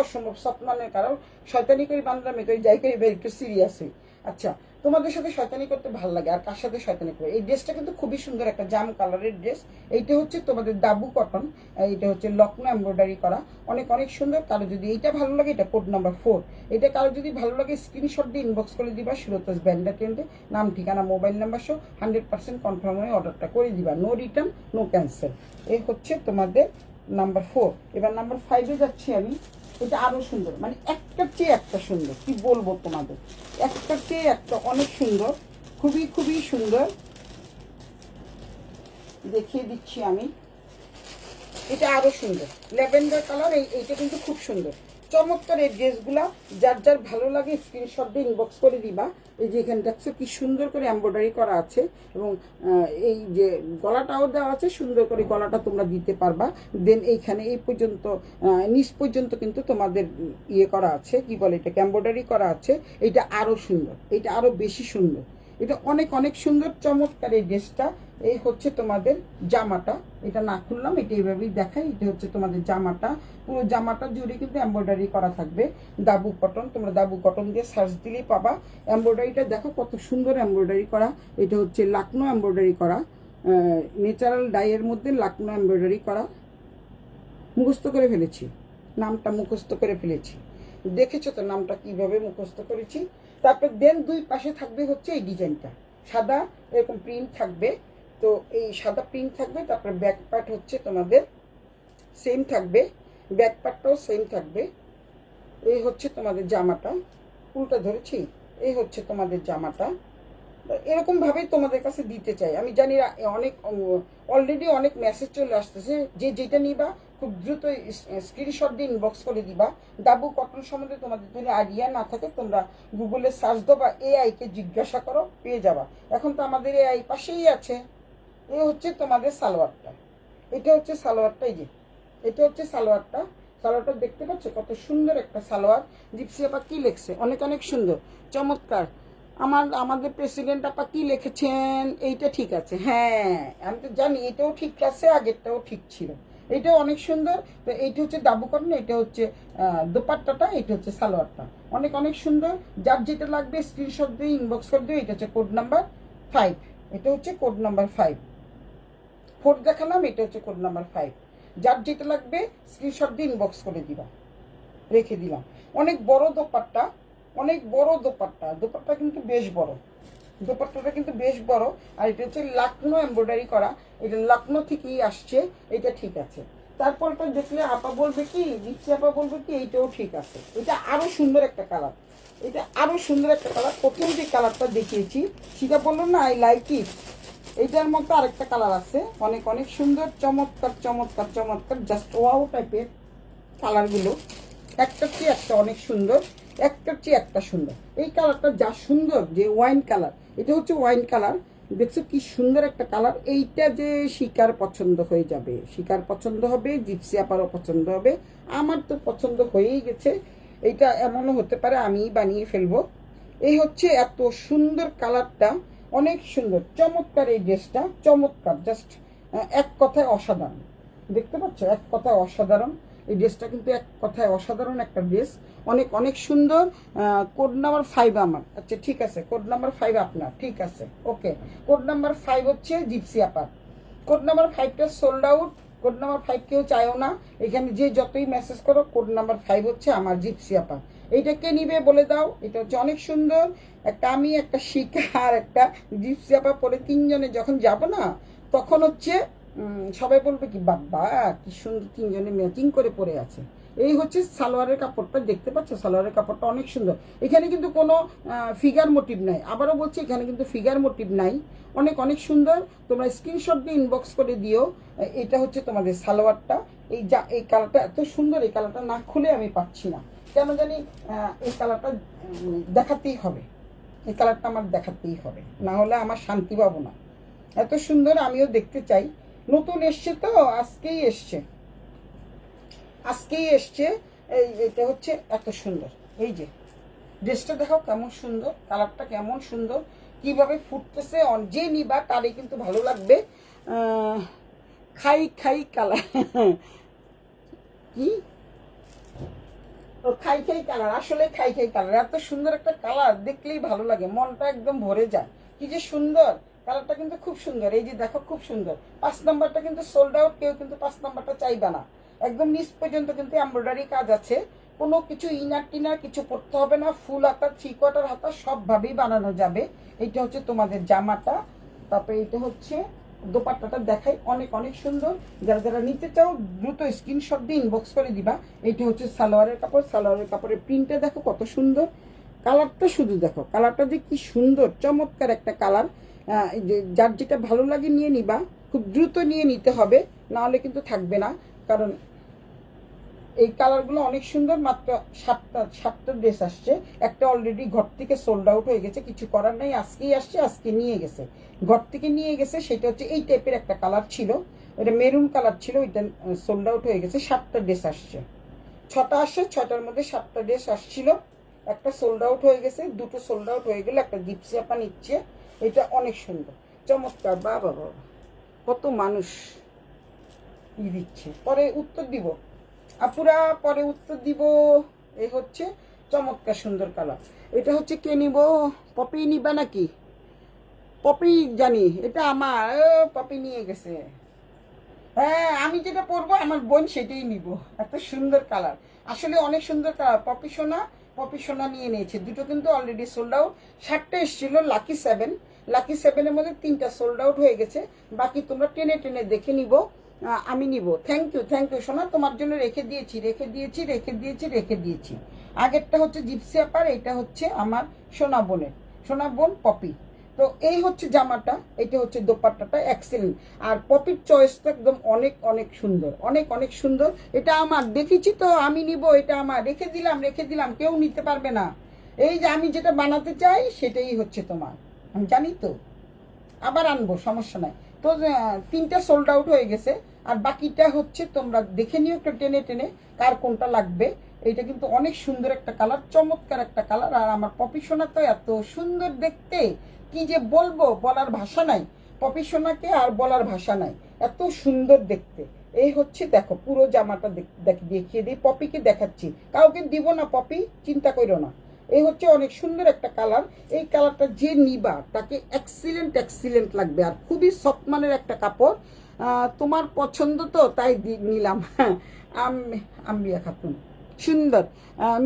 সফট মানের। কারণ শয়তানি করি বান্ধবী করি যাই করি, একটু সিরিয়াস হই। আচ্ছা, তোমাদের সাথে শয়তানি করতে ভালো লাগে, আর কার সাথে শয়তানি করে। এই ড্রেসটা কিন্তু খুবই সুন্দর, একটা জাম কালারের ড্রেস। এইটা হচ্ছে তোমাদের দাবু কটন, এইটা হচ্ছে লকনো এমব্রয়ডারি করা। অনেক সুন্দর। কারো যদি এইটা ভালো লাগে, এটা কোড নাম্বার 4। এটা কারো যদি ভালো লাগে স্ক্রিনশট দিয়ে ইনবক্স করে দিবা। সুলতাস ব্র্যান্ড অ্যাটেন্ডে নাম, ঠিকানা, মোবাইল নাম্বার সহ 100% কনফার্ম হয়ে অর্ডারটা করে দিবা। No return, no cancel. এই হচ্ছে তোমাদের নাম্বার 4। এবার নাম্বার 5-এ যাচ্ছি আমি। এটা আরো সুন্দর, মানে একটার চেয়ে একটা সুন্দর, কি বলবো তোমাদের, একটার চেয়ে একটা অনেক সুন্দর, খুবই সুন্দর। দেখিয়ে দিচ্ছি আমি। এটা আরো সুন্দর, ল্যাভেন্ডার কালার। এইটা কিন্তু খুব সুন্দর। চমৎকার এই ড্রেসগুলা যার যার ভালো লাগে স্ক্রিনশট দিয়ে ইনবক্স করে দিবা। এই যে এখানে দেখছো কি সুন্দর করে এমব্রয়ডারি করা আছে, এবং এই যে গলাটাও দেওয়া আছে, সুন্দর করে গলাটা তোমরা দিতে পারবা। দেন এইখানে এই পর্যন্ত নিচ পর্যন্ত কিন্তু তোমাদের ইয়ে করা আছে, কি বলে এটাকে, এমব্রয়ডারি করা আছে। এটা আরও সুন্দর, এটা আরও বেশি সুন্দর, এটা অনেক অনেক সুন্দর চমৎকার এই ড্রেসটা। এই হচ্ছে তোমাদের জামাটা, এটা না খুললাম, এটা এইভাবেই দেখাই। এটা হচ্ছে তোমাদের জামাটা, পুরো জামাটা জুড়ে কিন্তু এমব্রয়ডারি করা থাকবে। দাবু কটন, তোমরা দাবু কটন দিয়ে সার্চ দিলেই পাবা। এমব্রয়ডারিটা দেখো কত সুন্দর এমব্রয়ডারি করা। এটা হচ্ছে লাকনো এমব্রয়ডারি করা, ন্যাচারাল ডাইয়ের মধ্যে লাকনো এমব্রয়ডারি করা। মুখস্থ করে ফেলেছি, নামটা মুখস্থ করে ফেলেছি, দেখেছো তো নামটা কিভাবে মুখস্থ করেছি। তারপর দেন দুই পাশে থাকবে হচ্ছে এই ডিজাইনটা, সাদা এরকম প্রিন্ট থাকবে। তো এই সাদা প্রিন্ট থাকবে। তারপরে ব্যাক পার্ট হচ্ছে তোমাদের সেম থাকবে, ব্যাক পার্টটাও সেম থাকবে। এই হচ্ছে তোমাদের জামাটা, উল্টা ধরেছি, এই হচ্ছে তোমাদের জামাটা। এরকম ভাবেই তোমাদের কাছে দিতে চাই। আমি জানি অনেক অলরেডি অনেক মেসেজ চলে আসতেছে, যে যেটা নিবা খুব দ্রুত স্ক্রিনশট দিয়ে ইনবক্স করে দিবা। দাবু কটন সম্বন্ধে তোমাদের যদি আইডিয়া না থাকে, তোমরা গুগলে সার্চ দাও বা এআইকে জিজ্ঞাসা করো, পেয়ে যাবা। এখন তো আমাদের এআই পাশেই আছে। এই হচ্ছে তোমাদের সালোয়ারটা, এটা হচ্ছে সালোয়ারটা। এই যে এটা হচ্ছে সালোয়ারটা, সালোয়ারটা দেখতে পাচ্ছ কত সুন্দর একটা সালোয়ার। জিপসি আপা কি লিখছে, অনেক অনেক সুন্দর চমৎকার। আমাদের প্রেসিডেন্ট আপা কি লিখেছেন, এইটা ঠিক আছে। হ্যাঁ আমি তো জানি, এটাও ঠিক আছে, আগেরটাও ঠিক ছিল, এটাও অনেক সুন্দর। তো এইটা হচ্ছে দাবু কটন, এটা হচ্ছে দোপাট্টাটা, এটা হচ্ছে সালোয়ারটা, অনেক অনেক সুন্দর। যার যেটা লাগবে স্ক্রিনশট দিয়ে ইনবক্স করে দিও। এটা হচ্ছে কোড নাম্বার 5, এটা হচ্ছে কোড নাম্বার 5, 4 দেখালাম, এটা হচ্ছে কোড নাম্বার 5। যার যেটা লাগবে স্ক্রিনশট দিয়ে ইনবক্স করে দিবা, রেখে দিলাম। অনেক বড় দোপাট্টা, অনেক বড় দোপাট্টা, দোপাট্টা কিন্তু বেশ বড়, দোপাট্টাটা কিন্তু বেশ বড়। আর এটা হচ্ছে লাকনো এমব্রয়ডারি করা, এটা লখনৌ থেকেই আসছে, এটা ঠিক আছে। তারপরটা দেখলে আপা বলবে কি, দিচ্ছি আপা বলবে কি, এইটাও ঠিক আছে। এটা আরো সুন্দর একটা কালার, এটা আরো সুন্দর একটা কালার। প্রথম যে কালারটা দেখিয়েছি সেটা বললো না আই লাইক ইট, এইটার মতো আরেকটা কালার আছে, অনেক অনেক সুন্দর, চমৎকার চমৎকার চমৎকার, জাস্ট ওয়াও টাইপের কালারগুলো। একটার চেয়ে একটা অনেক সুন্দর, একটার চেয়ে একটা সুন্দর। এই কালারটা যা সুন্দর, যে ওয়াইন কালার, এটা হচ্ছে ওয়াইন কালার। দেখছো কি সুন্দর একটা কালার। এইটা যে শিকার পছন্দ হয়ে যাবে, শিকার পছন্দ হবে, জিপসি আপারও পছন্দ হবে, আমার তো পছন্দ হয়েই গেছে। এইটা এমনও হতে পারে আমিই বানিয়ে ফেলবো। এই হচ্ছে এত সুন্দর কালারটা, অনেক সুন্দর চমৎকার এই ড্রেসটা, চমৎকার, জাস্ট এক কথায় অসাধারণ। দেখতে পাচ্ছ, এক কথায় অসাধারণ। এই ড্রেসটা কিন্তু এক কথায় অসাধারণ একটা ড্রেস, অনেক অনেক সুন্দর। কোড নাম্বার 5 আমার, আচ্ছা ঠিক আছে, কোড নাম্বার 5 আপনার, ঠিক আছে, ওকে। কোড নাম্বার 5 হচ্ছে জিপসি আপার, কোড নাম্বার 5টা সোল্ড আউট। কোড নাম্বার 5 কেউ চায়ও না, এখানে যে যতই মেসেজ করো, কোড নাম্বার 5 হচ্ছে আমার জিপসি আপা। এইটা কে নিবে বলে দাও। এটা হচ্ছে অনেক সুন্দর একটা, আমি একটা শিকার একটা জিপসি আপা পরে তিনজনে যখন যাব না, তখন হচ্ছে সবাই বলবে কি বাবা কি সুন্দর, তিনজনে ম্যাচিং করে পরে আছে। এই হচ্ছে সালোয়ারের কাপড়টা, দেখতে পাচ্ছ সালোয়ারের কাপড়টা অনেক সুন্দর। এখানে কিন্তু কোনো ফিগার মোটিভ নাই, আবারও বলছি এখানে কিন্তু ফিগার মোটিভ নাই, অনেক অনেক সুন্দর। তোমরা স্ক্রিনশট দিয়ে ইনবক্স করে দিও। এটা হচ্ছে তোমাদের সালোয়ারটা। এই কালারটা এত সুন্দর, এই কালারটা না খুলে আমি পাচ্ছি না কেন জানি। এই কালারটা দেখাতেই হবে, এই কালারটা আমার দেখাতেই হবে, না হলে আমার শান্তি পাবো না। এত সুন্দর, আমিও দেখতে চাই। নতুন এসছে তো, আজকেই এসছে, আজকেই এসছে। এটা হচ্ছে এত সুন্দর। এই যে ড্রেসটা দেখো কেমন সুন্দর, কালারটা কেমন সুন্দর, কিভাবে ফুটতেছে। যে নিবা তারই কিন্তু ভালো লাগবে। খাই খাই কালার কি, খাই খাই কালার, আসলে খাই খাই কালার, এত সুন্দর একটা কালার, দেখলেই ভালো লাগে, মনটা একদম ভরে যায়। কি যে সুন্দর কালারটা, কিন্তু খুব সুন্দর। এই যে দেখো খুব সুন্দর। 5 নাম্বারটা কিন্তু সোল্ড আউট, কেউ কিন্তু 5 নাম্বারটা চাইবা না। একদম নিচ পর্যন্ত কিন্তু এমব্রয়ডারি কাজ আছে, কোনো কিছু ইনার টিনার কিছু পড়তে হবে না। ফুল হাতা, 3/4 হাতা সবভাবেই বানানো যাবে। এইটা হচ্ছে তোমাদের জামাটা। তারপরে এটা হচ্ছে দোপাট্টাটা, দেখাই অনেক অনেক সুন্দর। যারা যারা নিতে চাও দ্রুত স্ক্রিনশট দিয়ে ইনবক্স করে দিবা। এইটা হচ্ছে সালোয়ারের কাপড়, সালোয়ারের কাপড়ের প্রিন্টটা দেখো কত সুন্দর, কালারটা শুধু দেখো, কালারটা যে কি সুন্দর, চমৎকার একটা কালার। যার যেটা ভালো লাগে নিয়ে নিবা, খুব দ্রুত নিয়ে নিতে হবে, নাহলে কিন্তু থাকবে না। কারণ এই কালারগুলো অনেক সুন্দর। মাত্র সাতটা ড্রেস আসছে, একটা অলরেডি ঘর থেকে সোল্ড আউট হয়ে গেছে, কিছু করার নাই, আজকেই আসছে, আজকে নিয়ে গেছে, ঘর থেকে নিয়ে গেছে। সেটা হচ্ছে এই টাইপের একটা কালার ছিল, এটা মেরুন কালার ছিল, ওইটা সোল্ড আউট হয়ে গেছে। 7টা ড্রেস আসছে, 6টা আসছে, 6টার মধ্যে 7টা ড্রেস আসছিল, একটা সোল্ড আউট হয়ে গেছে, দুটো সোল্ড আউট হয়ে গেলে একটা জিপসি আপা নিচ্ছে। এটা অনেক সুন্দর, চমৎকার। বাবা বাবা, কত মানুষ দিচ্ছে, পরে উত্তর দিব আপুরা, পরে উত্তর দিব। এই হচ্ছে চমৎকার সুন্দর কালার। এটা হচ্ছে কে নিব? পপি নিবা নাকি? পপি জানি, এটা আমার পপি নিয়ে গেছে। হ্যাঁ, আমি যেটা পরবো আমার বোন সেটাই নিব। এত সুন্দর কালার, আসলে অনেক সুন্দর কালার। পপি সোনা নিয়ে নিয়েছে দুটো, কিন্তু অলরেডি সোল্ড আউট। 7টা এসেছিল লাকি সেভেনের মধ্যে 3টা সোল্ড আউট হয়ে গেছে। বাকি তোমরা টেনে টেনে দেখে নিব, আমি নিব। থ্যাংক ইউ সোনা, তোমার জন্য রেখে দিয়েছি। আগেরটা হচ্ছে জিপসি আপার, এটা হচ্ছে আমার সোনা বোন পপি। তো এই হচ্ছে জামাটা, এটা হচ্ছে দোপাট্টাটা এক্সেলেন্ট। আর পপির চয়েসটা একদম অনেক অনেক সুন্দর, অনেক সুন্দর। এটা আমার, দেখেছি তো আমি নিব, এটা আমার, রেখে দিলাম, কেউ নিতে পারবে না। এই যে আমি যেটা বানাতে চাই সেটাই হচ্ছে তোমার, আমি জানি তো, আবার আনবো, সমস্যা নাই। তো 3টা সোল্ড আউট হয়ে গেছে, আর বাকিটা হচ্ছে তোমরা দেখে নিও একটু টেনে টেনে কার কোনটা লাগবে। এইটা কিন্তু অনেক সুন্দর একটা কালার, চমৎকার একটা কালার। আর আমার পপি সোনা তো এত সুন্দর দেখতে, কি যে বলবো, বলার ভাষা নাই। পপি সোনাকে আর বলার ভাষা নাই, এত সুন্দর দেখতে। এই হচ্ছে দেখো পুরো জামাটা দেখিয়ে দিই, পপিকে দেখাচ্ছি, কাউকে দিব না পপি, চিন্তা করো না। এই হচ্ছে অনেক সুন্দর একটা কালার। এই কালারটা যে নিবা তাকে এক্সিলেন্ট লাগবে, আর খুবই সফট মানের একটা কাপড়। তোমার পছন্দ তো তাই নিলাম। আম্বিয়া খাতুন, সুন্দর।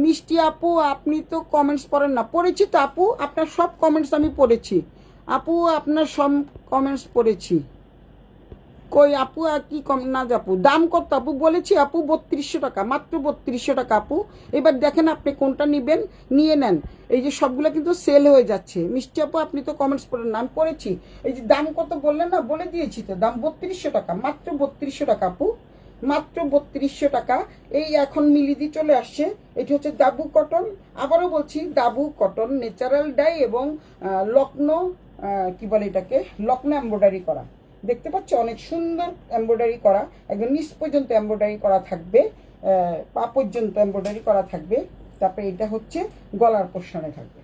মিষ্টি আপু, আপনি তো কমেন্টস পড়েন না? পড়েছি তো আপু, আপনার সব কমেন্টস আমি পড়েছি আপু, আপনার সব কমেন্টস পড়েছি। কই আপু, আর কি কম না আপু? দাম কত আপু? বলেছি আপু 3200 টাকা, মাত্র 3200 টাকা আপু। এবার দেখেন আপনি কোনটা নেবেন, নিয়ে নেন। এই যে সবগুলো কিন্তু সেল হয়ে যাচ্ছে। মিষ্টি আপু, আপনি তো কমেন্টস পড়েন না, আমি পড়েছি। এই যে দাম কত বললেন না, বলে দিয়েছি তো, দাম 3200 টাকা, মাত্র 3200 টাকা আপু, মাত্র 3200 টাকা। এই এখন মিলিদি চলে আসছে। এটি হচ্ছে ডাবু কটন, আবারও বলছি ডাবু কটন, ন্যাচারাল ডাই এবং লক্ষ্ণৌ, কি বলে এটাকে, লক্ষ্ণৌ এমব্রয়ডারি করা। দেখতে পাচ্ছ অনেক সুন্দর এমব্রয়ডারি করা, একদম নিচ পর্যন্ত এমব্রয়ডারি করা থাকবে, পা পর্যন্ত এমব্রয়ডারি করা থাকবে। তারপরে এটা হচ্ছে গলার পোর্শনে থাকবে,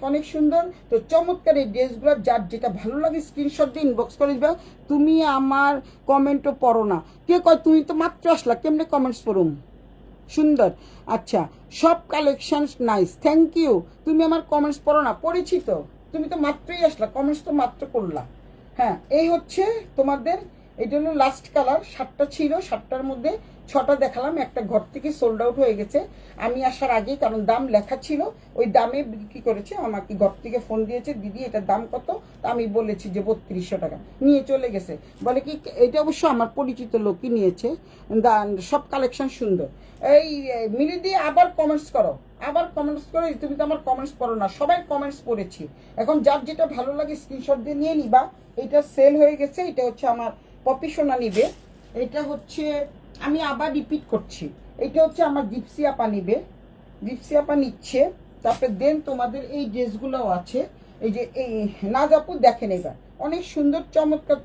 অনেক সুন্দর। তো চমৎকার এই ড্রেসগুলো, যার যেটা ভালো লাগে স্ক্রিনশট দিয়ে ইনবক্স করে দিবা। তুমি আমার কমেন্টও পড়ো না, কে কয় তুমি তো মাত্র আসলা, কেমনে কমেন্টস পড়ুম? সুন্দর, আচ্ছা, সব কালেকশন নাইস, থ্যাংক ইউ। তুমি আমার কমেন্টস পড়ো না? পড়েছি তো, তুমি তো মাত্রই আসলা, কমেন্টস তো মাত্র করলা। হ্যাঁ, এই হচ্ছে তোমাদের, এটা হলো লাস্ট কালার। 7টা ছিল, 7টার মধ্যে 6টা দেখালাম, একটা ঘর থেকে সোল্ড আউট হয়ে গেছে আমি আসার আগে, কারণ দাম লেখা ছিল, ওই দামে বিক্রি করেছে। আমাকে ঘর থেকে ফোন দিয়েছে, দিদি এটার দাম কত, তা আমি বলেছি যে 3200 টাকা, নিয়ে চলে গেছে। বলে কি, এটা অবশ্য আমার পরিচিত লোকই নিয়েছে। সব কালেকশন সুন্দর। এই মিলি দিয়ে আবার কমেন্টস করো, তুমি তো আমার কমেন্টস পড়ো না। সবাই কমেন্টস পড়েছি, এখন যার যেটা ভালো লাগে স্ক্রিনশট দিয়ে নিয়ে নিবা। এটা সেল হয়ে গেছে, এটা হচ্ছে আমার পপি সোনা নিবে। এটা হচ্ছে, আমি আবার রিপিট করছি, এটা হচ্ছে আমার জিপসি আপা নিবে, জিপসি আপা নিচ্ছে। তারপরে দেন তোমাদের এই ড্রেসগুলোও আছে, এই যে এই নাজাপু দেখেন, এবার অনেক সুন্দর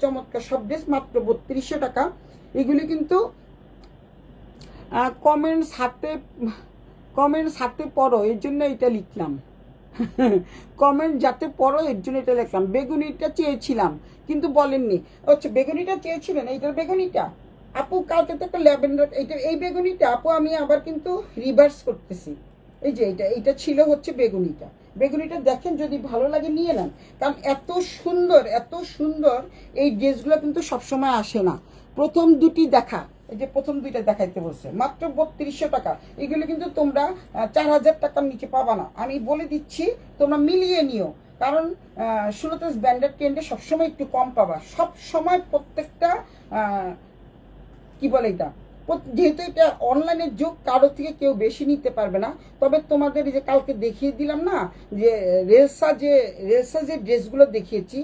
চমৎকার সব ড্রেস, মাত্র 3200 টাকা। এগুলি কিন্তু কমেন্টস হাতে পড়ো, এর জন্য এটা লিখলাম। কমেন্ট যাতে পড়ো এর জন্য এটা লিখলাম। বেগুনিটা চেয়েছিলাম কিন্তু বলেননি। আচ্ছা, বেগুনিটা চেয়েছিলেন, এইটার বেগুনিটা আপু, কালকে তো একটা ল্যাভেন্ডার, এই বেগুনিটা আপু আমি আবার কিন্তু রিভার্স করতেছি। এই যে এইটা ছিল হচ্ছে বেগুনিটা দেখেন, যদি ভালো লাগে নিয়ে নেন, কারণ এত সুন্দর এই ড্রেসগুলো কিন্তু সবসময় আসে না। প্রথম দুটি দেখা, এই যে প্রথম দুইটা দেখাইতে বলছে, মাত্র 3200 টাকা। এগুলো কিন্তু তোমরা 4000 টাকার নিচে পাবা না, আমি বলে দিচ্ছি। তোমরা মিলিয়ে নিও, কারণ সুলতাস ব্র্যান্ডেড ট্রেন্ডে সবসময় একটু কম পাবা, সব সময় প্রত্যেকটা কি বলে এটা, যেহেতু এটা অনলাইনের যুগ, কারো থেকে কেউ বেশি নিতে পারবে না। তবে তোমাদের এই যে কালকে দেখিয়ে দিলাম না যে রেলসা যে ড্রেসগুলো দেখিয়েছি,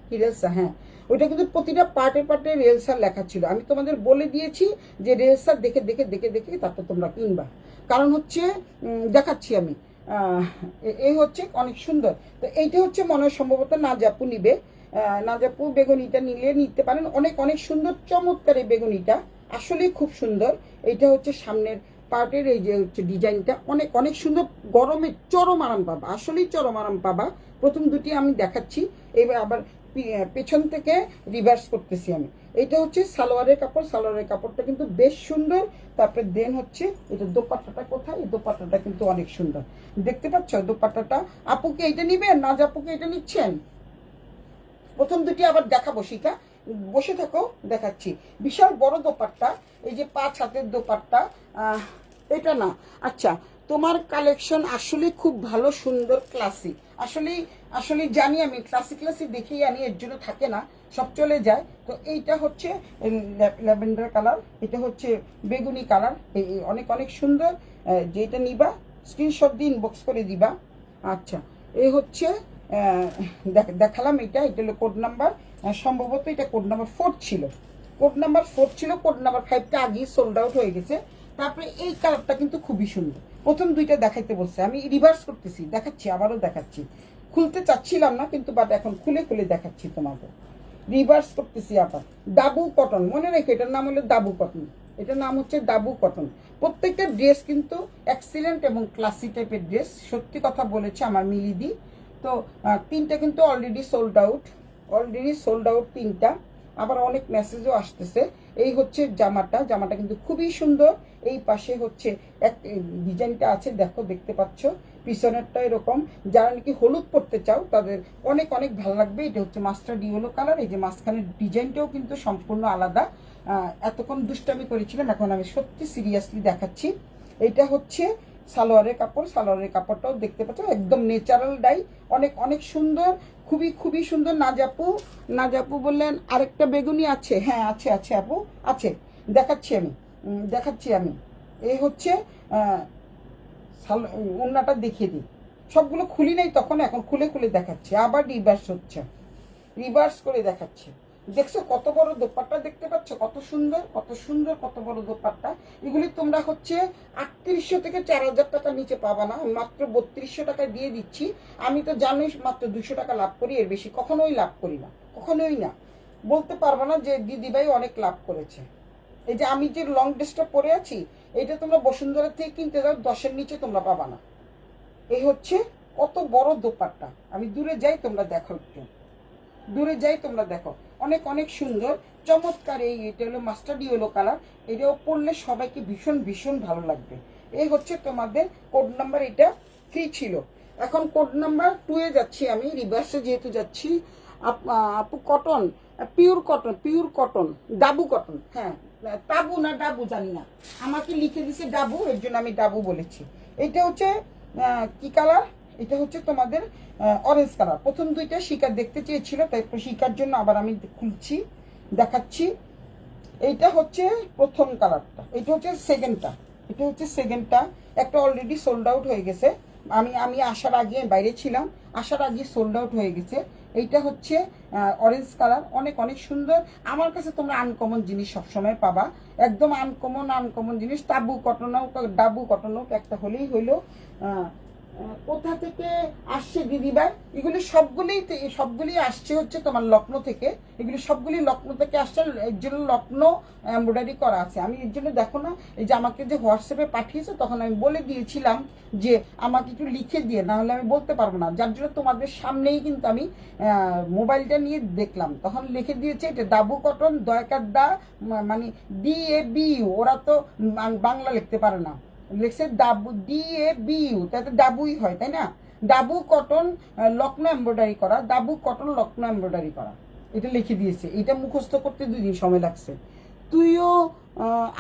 কি রেলসা, হ্যাঁ, ওইটা কিন্তু প্রতিটা পার্টে পার্টে রেলসার লেখা ছিল। আমি তোমাদের বলে দিয়েছি যে রেলসার দেখে দেখে দেখে দেখে তারপর তোমরা কিনবা। কারণ হচ্ছে দেখাচ্ছি আমি, এই হচ্ছে অনেক সুন্দর। তো এইটা হচ্ছে মনে হয় সম্ভবত নাজাপু নিবে। নাজাপু বেগুনিটা নিতে পারেন, অনেক অনেক সুন্দর, চমৎকার এই বেগুনিটা, আসলেই খুব সুন্দর। এইটা হচ্ছে সামনের পার্টের এই যে হচ্ছে ডিজাইনটা অনেক অনেক সুন্দর, গরমে চরম আরাম পাবা, আসলেই চরম আরাম পাবা। প্রথম দুটি আমি দেখাচ্ছি, এবার আবার পেছন থেকে রিভার্স করতেছি আমি। এইটা হচ্ছে সালোয়ারের কাপড়, সালোয়ারের কাপড়টা কিন্তু বেশ সুন্দর। তারপরে দেন হচ্ছে এটা দোপাট্টাটা কোথায়, এই দোপাট্টাটা কিন্তু অনেক সুন্দর, দেখতে পাচ্ছ দোপাট্টাটা। আপুকে এইটা নিবেন, নাজ আপুকে এটা নিচ্ছেন? প্রথম দুটি আবার দেখাবো, শিখা বসে থাকো, দেখাচ্ছি। বিশাল বড় দোপাট্টা, এই যে 5 হাতের দোপাট্টা। এটা না, আচ্ছা, তোমার কালেকশন আসলে খুব ভালো, সুন্দর, ক্লাসি। আসলেই আসলে জানি আমি, ক্লাসি ক্লাসি দেখেই আনি, এর জন্য থাকে না, সব চলে যায়। তো এইটা হচ্ছে ল্যাভেন্ডার কালার, এটা হচ্ছে বেগুনি কালার, অনেক অনেক সুন্দর। যেটা নিবা স্ক্রিনশট দিয়ে ইনবক্স করে দিবা। আচ্ছা, এই হচ্ছে দেখালাম, এটা হলো কোড নাম্বার, সম্ভবত এটা কোড নাম্বার 4 ছিল, কোড নাম্বার 4 ছিল, কোড নাম্বার 5টা আগেই সোল্ড আউট হয়ে গেছে। তারপরে এই কালারটা কিন্তু খুবই সুন্দর। প্রথম দুইটা দেখাইতে বলছে, আমি রিভার্স করতেছি, দেখাচ্ছি, আবারও দেখাচ্ছি। খুলতে চাচ্ছিলাম না কিন্তু, বাট এখন খুলে খুলে দেখাচ্ছি তোমাকে, রিভার্স করতেছি আবার। ডাবু কটন, মনে রেখো এটার নাম হলো ডাবু কটন, এটার নাম হচ্ছে ডাবু কটন। প্রত্যেকটা ড্রেস কিন্তু এক্সিলেন্ট এবং ক্লাসি টাইপের ড্রেস, সত্যি কথা বলেছে আমার মিলিদি। তো 3টা কিন্তু already sold out, already sold out 3টা। আবার অনেক মেসেজও আসতেছে। এই হচ্ছে জামাটা, জামাটা কিন্তু খুবই সুন্দর। এই পাশে হচ্ছে এক ডিজাইনটা আছে, দেখো, দেখতে পাচ্ছ, পিছনেরটা এরকম। যারা নাকি হলুদ পরতে চাও তাদের অনেক অনেক ভালো লাগবে। এটা হচ্ছে মাস্টার্ড ইয়েলো কালার, এই যে মাঝখানের ডিজাইনটাও কিন্তু সম্পূর্ণ আলাদা। এতক্ষণ দুষ্টামি করেছিলাম, এখন আমি সত্যি সিরিয়াসলি দেখাচ্ছি। এইটা হচ্ছে সালোয়ারের কাপড়, সালোয়ারের কাপড়টাও দেখতে পাচ্ছ একদম ন্যাচারাল ডাই, অনেক অনেক সুন্দর, খুবই খুবই সুন্দর। নাজাপু, নাজাপু বললেন আরেকটা বেগুনি আছে, হ্যাঁ আছে আছে আপু, আছে, দেখাচ্ছি আমি, দেখাচ্ছি আমি। এই হচ্ছে ওড়নাটা দেখিয়ে দিই, সবগুলো খুলি নাই তখন, এখন খুলে খুলে দেখাচ্ছি। আবার রিভার্স হচ্ছে, রিভার্স করে দেখাচ্ছি। দেখছো কত বড় দোপাট্টা, দেখতে পাচ্ছ কত সুন্দর, কত সুন্দর, কত বড় দোপাট্টা। এগুলি তোমরা হচ্ছে 3800 থেকে 4000 টাকা নিচে পাবা না, মাত্র 3200 টাকা দিয়ে দিচ্ছি। আমি তো জানোই মাত্র 200 টাকা লাভ করি, এর বেশি কখনোই লাভ করি না, কখনোই না। বলতে পারবো না যে দিদিভাই অনেক লাভ করেছে। এই যে আমি যে লং ড্রেসটা পরে আছি, এটা তোমরা বসুন্ধরা থেকে কিনতে যাও, 10-এর নিচে তোমরা পাবা না। এই হচ্ছে কত বড় দোপাট্টা, আমি দূরে যাই তোমরা দেখো, একটু দূরে যাই তোমরা দেখো, অনেক অনেক সুন্দর, চমৎকার। এটা হলো মাস্টার্ড ইয়েলো কালার, এটাও পরলে সবাইকে ভীষণ ভীষণ ভালো লাগবে। এই হচ্ছে তোমাদের কোড নাম্বার, এটা 3 ছিল, এখন কোড নাম্বার 2-এ যাচ্ছি আমি, রিভার্সে যেহেতু যাচ্ছি। আপু cotton, pure cotton, pure cotton, dabu cotton, হ্যাঁ, টাবু না ডাবু জানি না, আমাকে লিখে দিছে ডাবু, এর জন্য আমি ডাবু বলেছি। এইটা হচ্ছে কি কালার, এটা হচ্ছে তোমাদের অরেঞ্জ কালার। প্রথম দুইটা শিকার দেখতে চেয়েছিল, তারপর শিকার জন্য আবার আমি খুলছি, দেখাচ্ছি। এইটা হচ্ছে প্রথম কালারটা, এটা হচ্ছে সেকেন্ডটা, এটা হচ্ছে সেকেন্ডটা। একটা অলরেডি সোল্ড আউট হয়ে গেছে, আমি আমি আসার আগে বাইরে ছিলাম, আসার আগে সোল্ড আউট হয়ে গেছে। এইটা হচ্ছে অরেঞ্জ কালার, অনেক অনেক সুন্দর। আমার কাছে তোমরা আনকমন জিনিস সবসময় পাবা, একদম আনকমন আনকমন জিনিস। টাবু কটন হোক, ডাবু কটন হোক, একটা হলেই হইলো। কোথা থেকে আসছে দিদিভাই? এগুলি সবগুলি আসছে হচ্ছে তোমার লখনৌ থেকে, এগুলি সবগুলি লখনৌ থেকে আসছে, এর জন্য লখনৌ এমব্রয়ডারি করা আছে। আমি এর জন্য দেখো না, এই যে আমাকে যে হোয়াটসঅ্যাপে পাঠিয়েছে, তখন আমি বলে দিয়েছিলাম যে আমাকে একটু লিখে দিয়ে, না হলে আমি বলতে পারবো না। যার জন্য তোমাদের সামনেই কিন্তু আমি মোবাইলটা নিয়ে দেখলাম, তখন লিখে দিয়েছে এটা ডাবু কটন, দয়কার দা, মানে DABU, ওরা তো বাংলা লিখতে পারে না, লিখছে ডাবু, DABU, তাতে ডাবুই হয়, তাই না? ডাবু কটন লখনৌ এমব্রয়ডারি করা, ডাবু কটন লখনৌ এমব্রয়ডারি করা, এটা লিখে দিয়েছে। এটা মুখস্থ করতে 2 দিন সময় লাগছে। তুইও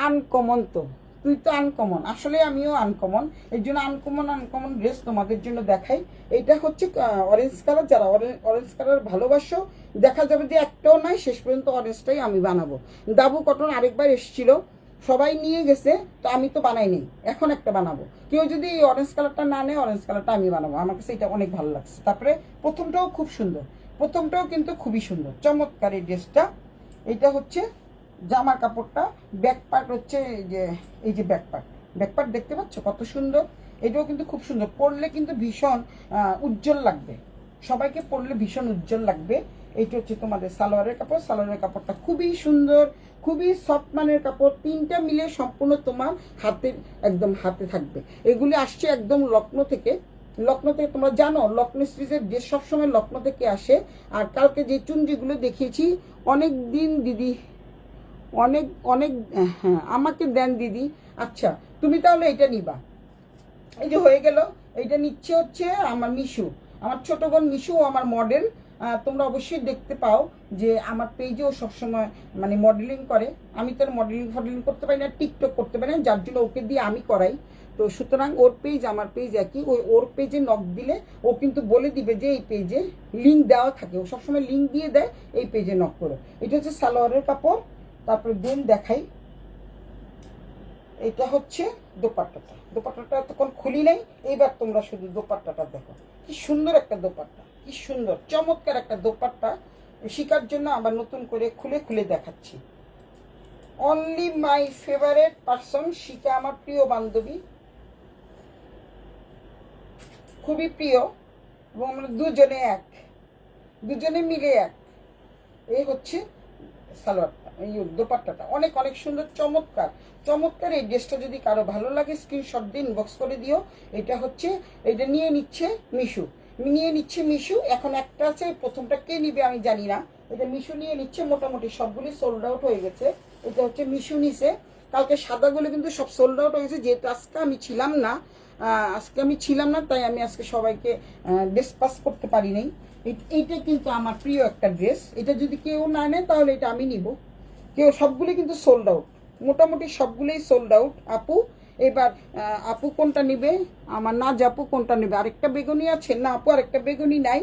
আনকমন, তো তুই তো আনকমন, আসলে আমিও আনকমন, এই জন্য আনকমন আনকমন ড্রেস তোমাদের জন্য দেখাই। এইটা হচ্ছে অরেঞ্জ কালার, যারা অরেঞ্জ কালার ভালোবাসো, দেখা যাবে যে একটাও নাই, শেষ পর্যন্ত অরেঞ্জটাই আমি বানাবো। দাবু কটন আরেকবার এসেছিল, সবাই নিয়ে গেছে, তো আমি তো বানাই নেই, এখন একটা বানাবো। কেউ যদি এই অরেঞ্জ কালারটা না নেয়, অরেঞ্জ কালারটা আমি বানাবো, আমার কাছে এটা অনেক ভালো লাগছে। তারপরে প্রথমটাও খুব সুন্দর, প্রথমটাও কিন্তু খুবই সুন্দর, চমৎকার এই ড্রেসটা। এইটা হচ্ছে জামার কাপড়টা, ব্যাক পার্ট হচ্ছে এই যে ব্যাক পার্ট দেখতে পাচ্ছ কত সুন্দর। এটাও কিন্তু খুব সুন্দর, পরলে কিন্তু ভীষণ উজ্জ্বল লাগবে, সবাইকে পরলে ভীষণ উজ্জ্বল লাগবে। এইটা হচ্ছে তোমাদের সালোয়ারের কাপড়, সালোয়ারের কাপড়টা খুবই সুন্দর, খুবই সফট মানের কাপড়, তিনটা মিলে সম্পূর্ণ তোমার হাতে, একদম হাতে থাকবে। এগুলি আসছে একদম লখনৌ থেকে, লখনৌ থেকে, তোমরা জানো লখনৌ সিরিজের ড্রেস সবসময় লখনৌ থেকে আসে। আর কালকে যে চুনরিগুলো দেখিয়েছি, অনেক দিন দিদি, অনেক অনেক, হ্যাঁ আমাকে দেন দিদি। আচ্ছা তুমি তাহলে এটা নিবা, এই যে হয়ে গেল। এইটা নিচ্ছে হচ্ছে আমার মিশু, আমার ছোট বোন মিশু, আমার মডেল। তোমরা অবশ্যই দেখতে পাও যে আমার পেজেও সবসময় মানে মডেলিং করে। আমি তো মডেলিং করতে পারি না, টিকটক করতে পারি না, যার জন্য ওকে দিয়ে আমি করাই। তো সুতরাং ওর পেজ আমার পেজ একই, ওর পেজে নক দিলে ও কিন্তু বলে দিবে যে এই পেজে লিঙ্ক দেওয়া থাকে, ও সবসময় লিঙ্ক দিয়ে দেয়, এই পেজে নক করো। এটা হচ্ছে সালোয়ারের কাপড়। তারপরে দেন দেখাই, এটা হচ্ছে দোপাট্টাটা, দোপাট্টাটা তখন খুলি নাই, এইবার তোমরা শুধু দোপাট্টাটা দেখো, কি সুন্দর একটা দোপাট্টা, কি সুন্দর চমৎকার একটা দোপাট্টা। শিকার জন্য আবার নতুন করে খুলে খুলে দেখাচ্ছি। অনলি মাই ফেভারিট পারসন শিকা, আমার প্রিয় বান্ধবী, খুবই প্রিয়, এবং আমরা দুজনে এক, দুজনে মিলে এক। এই হচ্ছে সালোয়ারটা, এই দোপাট্টাটা অনেক অনেক সুন্দর, চমৎকার চমৎকার। এই ড্রেসটা যদি কারো ভালো লাগে স্ক্রিনশট দিয়ে ইনবক্স করে দিও। এটা হচ্ছে, এটা নিয়ে নিচ্ছে মিশু, মিশু। এখন একটা আছে, প্রথমটা কে নিবে আমি জানি না, এটা মিশু নিয়ে নিচ্ছে। মোটামুটি সবগুলি সোল্ড আউট হয়ে গেছে। এটা হচ্ছে মিশু নিছে। কালকে সাদাগুলো কিন্তু সব সোল্ড আউট হয়ে গেছে, যেহেতু আজকে আমি ছিলাম না, তাই আমি আজকে সবাইকে ড্রেস পাস করতে পারি নাই। এইটা কিন্তু আমার প্রিয় একটা ড্রেস, এটা যদি কেউ না নেয় তাহলে এটা আমি নিব। কেউ, সবগুলি কিন্তু সোল্ড আউট, মোটামুটি সবগুলোই সোল্ড আউট। আপু এবার আপু কোনটা নিবে, আমার না আপু কোনটা নেবে, আরেকটা বেগুনি আছে না আপু, আরেকটা বেগুনি নাই,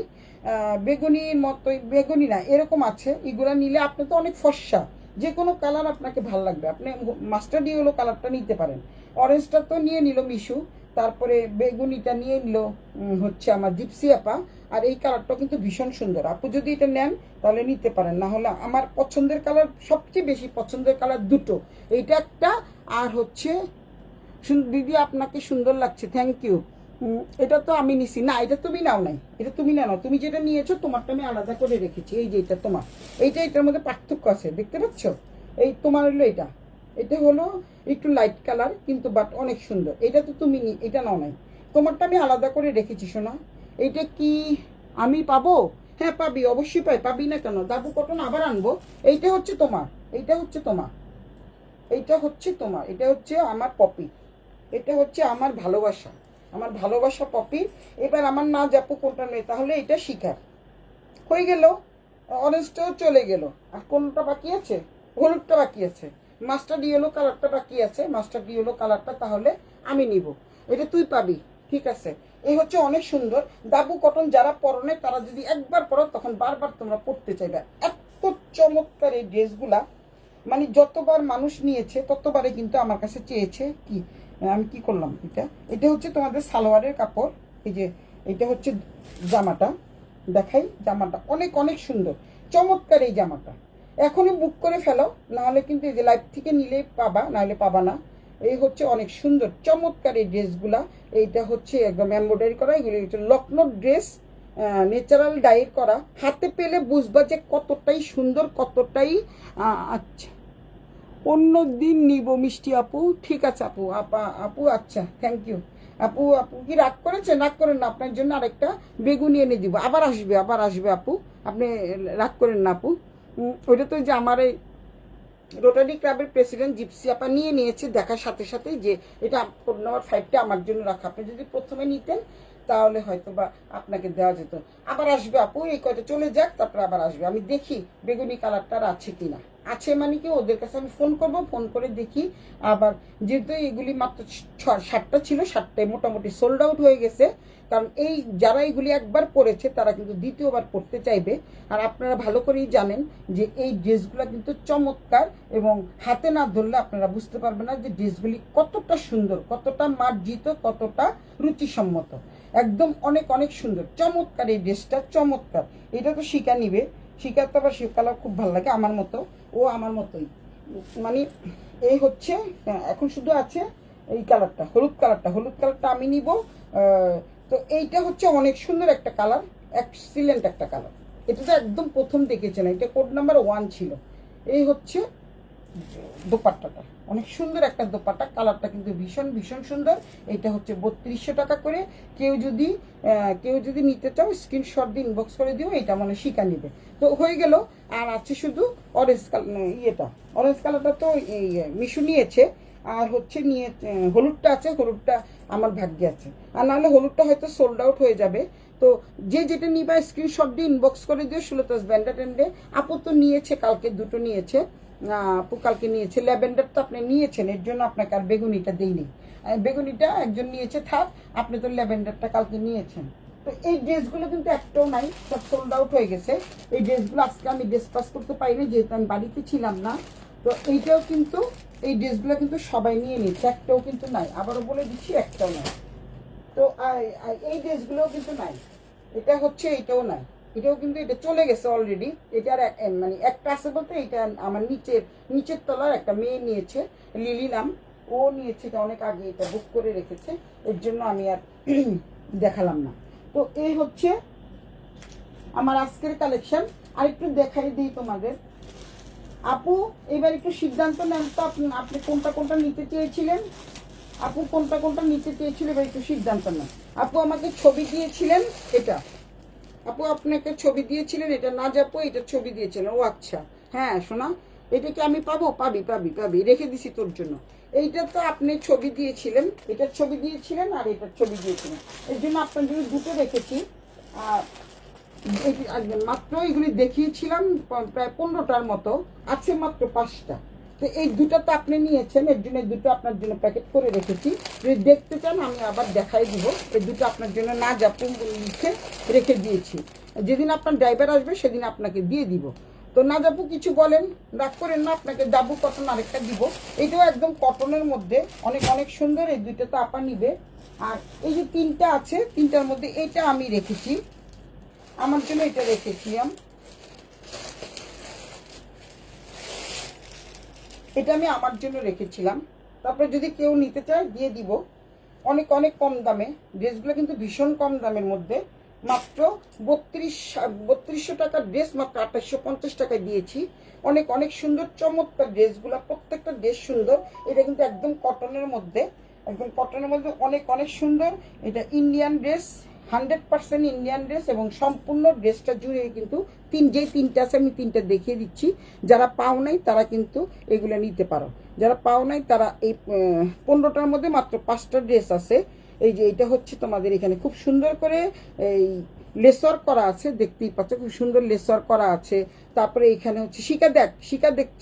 বেগুনির মতোই, বেগুনি না এরকম আছে। এগুলা নিলে আপনি তো অনেক ফর্সা, যে কোনো কালার আপনাকে ভালো লাগবে, আপনি মাস্টার্ড ইয়েলো কালারটা নিতে পারেন। অরেঞ্জটা তো নিয়ে নিল মিশু, তারপরে বেগুনিটা নিয়ে নিল হচ্ছে আমার জিপসি আপা। আর এই কালারটা কিন্তু ভীষণ সুন্দর, আপু যদি এটা নেন তাহলে নিতে পারেন, না হলে আমার পছন্দের কালার, সবচেয়ে বেশি পছন্দের কালার দুটো, এইটা একটা আর হচ্ছে দিদি আপনাকে সুন্দর লাগছে, থ্যাংক ইউ। এটা তো আমি নিছি না, এটা তুমি নাও নাই, এটা তুমি নাও, তুমি যেটা নিয়েছো তোমারটা আমি আলাদা করে রেখেছি। এই যে এটা তোমার, এটার মধ্যে পার্থক্য আছে দেখতে পাচ্ছ। এই তোমার হলো এটা, এটা হলো একটু লাইট কালার কিন্তু বাট অনেক সুন্দর। এটা তো তুমি এটা নাও নাই, তোমারটা আমি আলাদা করে রেখেছি সোনা। এইটা কি আমি পাবো? হ্যাঁ পাবি, অবশ্যই পাবি না কেন, দাবু কটন আবার আনবো। এইটা হচ্ছে তোমার, এইটা হচ্ছে তোমার, এইটা হচ্ছে তোমার, এটা হচ্ছে আমার পপি, এটা হচ্ছে আমার ভালোবাসা, আমার ভালোবাসা পপি। এবার আমার না যাপু কোনটা নেই, তাহলে এটা শিকার হয়ে গেল। অরেঞ্জটাও চলে গেল, আর কোনটা বাকি আছে, হলুদটা বাকি আছে, মাস্টার্ড ইয়েলো কালারটা বাকি আছে, মাস্টার্ড ইয়েলো কালারটা তাহলে আমি নিব, এটা তুই পাবি, ঠিক আছে। এই হচ্ছে অনেক সুন্দর দাবু কটন, যারা পরনে তারা যদি একবার পরো তখন বারবার তোমরা পরতে চাইবে, এত চমৎকার এই ড্রেসগুলা। মানে যতবার মানুষ নিয়েছে ততবারে কিন্তু আমার কাছে চেয়েছে কি, আমি কি করলাম, এটা হচ্ছে তোমাদের সালোয়ারের কাপড়। এই যে এটা হচ্ছে জামাটা, দেখাই, জামাটা অনেক অনেক সুন্দর, চমৎকার এই জামাটা। এখনই বুক করে ফেলো, নাহলে কিন্তু এই যে লাইভ থেকে নিলেই পাবা, নাহলে পাবা না। এই হচ্ছে অনেক সুন্দর চমৎকার এই ড্রেসগুলা। এইটা হচ্ছে একদম এমব্রয়ডারি করা, এগুলো হচ্ছে লখনৌ ড্রেস, ন্যাচারাল ডাইর করা, হাতে পেলে বুঝবা যে কতটাই সুন্দর, কতটাই আচ্ছা। অন্য দিন নিব মিষ্টি আপু, ঠিক আছে আপু, আপু আচ্ছা থ্যাংক ইউ। আপু কি রাগ করেছেন? রাগ করেন না, আপনার জন্য আরেকটা বেগুনি এনে দিব, আবার আসবে আপু, আপনি রাগ করেন না আপু। ওইটা তো যে আমার এই রোটারি ক্লাবের প্রেসিডেন্ট জিপসি আপা নিয়ে নিয়েছে দেখার সাথে সাথে, যে এটা কোড নাম্বার 5টা আমার জন্য রাখা, আপনি যদি প্রথমে নিতেন তাহলে হয়তো বা আপনাকে দেওয়া যেত। আবার আসবে আপু, এই কয়টা চলে যাক, তারপরে আবার আসবে, আমি দেখি বেগুনি কালারটার আছে কিনা। আছে মানে কি ওদের কাছে আমি ফোন করব, ফোন করে দেখি। আবার যেহেতু এগুলি মাত্র 7টা ছিল, 7টায় মোটামুটি সোল্ড আউট হয়ে গেছে। কারণ এই যারা এগুলি একবার পরেছে তারা কিন্তু দ্বিতীয়বার পরতে চাইবে। আর আপনারা ভালো করেই জানেন যে এই ড্রেসগুলো কিন্তু চমৎকার, এবং হাতে না ধরলে আপনারা বুঝতে পারবেন না যে ড্রেসগুলি কতটা সুন্দর, কতটা মার্জিত, কতটা রুচিসম্মত। একদম অনেক অনেক সুন্দর, চমৎকার এই ড্রেসটা, চমৎকার। এটা তো শিকা নিবে, শিকার তো আবার কালার খুব ভালো লাগে আমার মতো, ও আমার মতোই। মানে এই হচ্ছে, এখন শুধু আছে এই কালারটা, হলুদ কালারটা। হলুদ কালারটা আমি নিব। তো এইটা হচ্ছে অনেক সুন্দর একটা কালার, এক্সিলেন্ট একটা কালার। এটা তো একদম প্রথম দেখেছেন, এটা কোড নাম্বার 1 ছিল। এই হচ্ছে দোপাট্টাটা, অনেক সুন্দর একটা দোপাট্টা, কালারটা কিন্তু ভীষণ ভীষণ সুন্দর। এটা হচ্ছে 3200 টাকা করে। কেউ যদি নিতে চাও স্ক্রিনশট দিয়ে ইনবক্স করে দিও, এটা মানে শিকা নিবে। তো হয়ে গেল। আর আছে শুধু অরেঞ্জ কালার, অরেঞ্জ কালারটা তো এই মিশু নিয়েছে। আর হচ্ছে নিয়ে হলুদটা আছে, হলুদটা আমার ভাগ্যে আছে। আর নাহলে হলুদটা হয়তো সোল্ড আউট হয়ে যাবে। তো যে যেটা নিবা স্ক্রিনশট দিয়ে ইনবক্স করে দিও। 16 ব্যান্ডা টেন্ডে আপু তো নিয়েছে, কালকে 2টো নিয়েছে। আপু কালকে নিয়েছে। ল্যাভেন্ডার তো আপনি নিয়েছেন, এর জন্য আপনাকে আর বেগুনিটা দিইনি। বেগুনিটা একজন নিয়েছে, থাক। আপনি তো ল্যাভেন্ডারটা কালকে নিয়েছেন। তো এই ড্রেসগুলো কিন্তু একটাও নাই, সব সোল্ড আউট হয়ে গেছে। এই ড্রেসগুলো আজকে আমি ড্রেস পাস করতে পারিনি, যেহেতু আমি বাড়িতে ছিলাম না। তো এইটাও কিন্তু, এই ড্রেসগুলো কিন্তু সবাই নিয়ে নিচ্ছে, একটাও কিন্তু নাই। আবারও বলে দিচ্ছি, একটাও নাই। তো এই ড্রেসগুলোও কিন্তু নাই। এটা হচ্ছে, এটাও নাই। এটাও কিন্তু, এটা চলে গেছে অলরেডি। এটার মানে একটা আছে বলতে, এটা আমার নিচের তলার একটা মেয়ে নিয়েছে, লিলি নাম। ও নিয়েছে, এটা অনেক আগে এটা বুক করে রেখেছে, এর জন্য আমি আর দেখালাম না। তো এই হচ্ছে আমার আজকের কালেকশন। আর একটু দেখাই দিই তোমাদের। আপু এবার একটু সিদ্ধান্ত নেন তো, আপনি কোনটা কোনটা নিতে চেয়েছিলেন। আপু কোনটা কোনটা নিতে চেয়েছিল, এবার একটু সিদ্ধান্ত নেন। আপু আমাকে ছবি দিয়েছিলেন এটা, আপু আপনাকে ছবি দিয়েছিলেন এটা, না যাপু এটা ছবি দিয়েছিলেন। ও আচ্ছা, হ্যাঁ শোনা, এটা কি আমি পাবো? পাবি পাবি পাবি, রেখে দিছি তোর জন্য। এইটা তো আপনি ছবি দিয়েছিলেন, এটার ছবি দিয়েছিলেন আর এটার ছবি দিয়েছিলেন, এর জন্য আপনার জন্য 2টো রেখেছি। আর মাত্র এগুলি দেখিয়েছিলাম প্রায় 15টার মতো, আছে মাত্র 5টা। তো এই 2টা তো আপনি নিয়েছেন, এর জন্য 2টো আপনার জন্য প্যাকেট করে রেখেছি। যদি দেখতে চান আমি আবার দেখাই দিব। এই 2টো আপনার জন্য না যাপু লিখে রেখে দিয়েছি, যেদিন আপনার ড্রাইভার আসবে সেদিন আপনাকে দিয়ে দিব। তো না যাবো কিছু বলেন, রাগ করেন না, আপনাকে ডাবু কটন আরেকটা দিব। এটাও একদম কটনের মধ্যে, অনেক অনেক সুন্দর। এই 2টা তো আপা নিবে। আর এই যে 3টা আছে, 3টার মধ্যে এটা আমি রেখেছি, আমার জন্য এটা রেখেছিলাম। এটা আমি আমার জন্য রেখেছিলাম। তারপরে যদি কেউ নিতে চায় দিয়ে দিব, অনেক অনেক কম দামে। ড্রেসগুলো কিন্তু ভীষণ কম দামের মধ্যে, মাত্র 3200 টাকার ড্রেস মাত্র 2850 টাকায় দিয়েছি। অনেক অনেক সুন্দর, চমৎকার ড্রেসগুলো, প্রত্যেকটা ড্রেস সুন্দর। এটা কিন্তু একদম কটনের মধ্যে, একদম কটনের মধ্যে, অনেক অনেক সুন্দর। এটা ইন্ডিয়ান ড্রেস, 100% ইন্ডিয়ান ড্রেস, এবং সম্পূর্ণ ড্রেসটা জুড়ে কিন্তু যেই 3টা আছে আমি 3টা দেখিয়ে দিচ্ছি। যারা পাও নাই তারা কিন্তু এগুলো নিতে পারো, যারা পাও নাই তারা এই 15টার মধ্যে মাত্র 5টা ড্রেস আছে। এই যে এটা হচ্ছে তোমাদের এখানে খুব সুন্দর করে এই লেসর করা আছে, দেখতেই পাচ্ছ খুব সুন্দর লেসর করা আছে। তারপরে এখানে হচ্ছে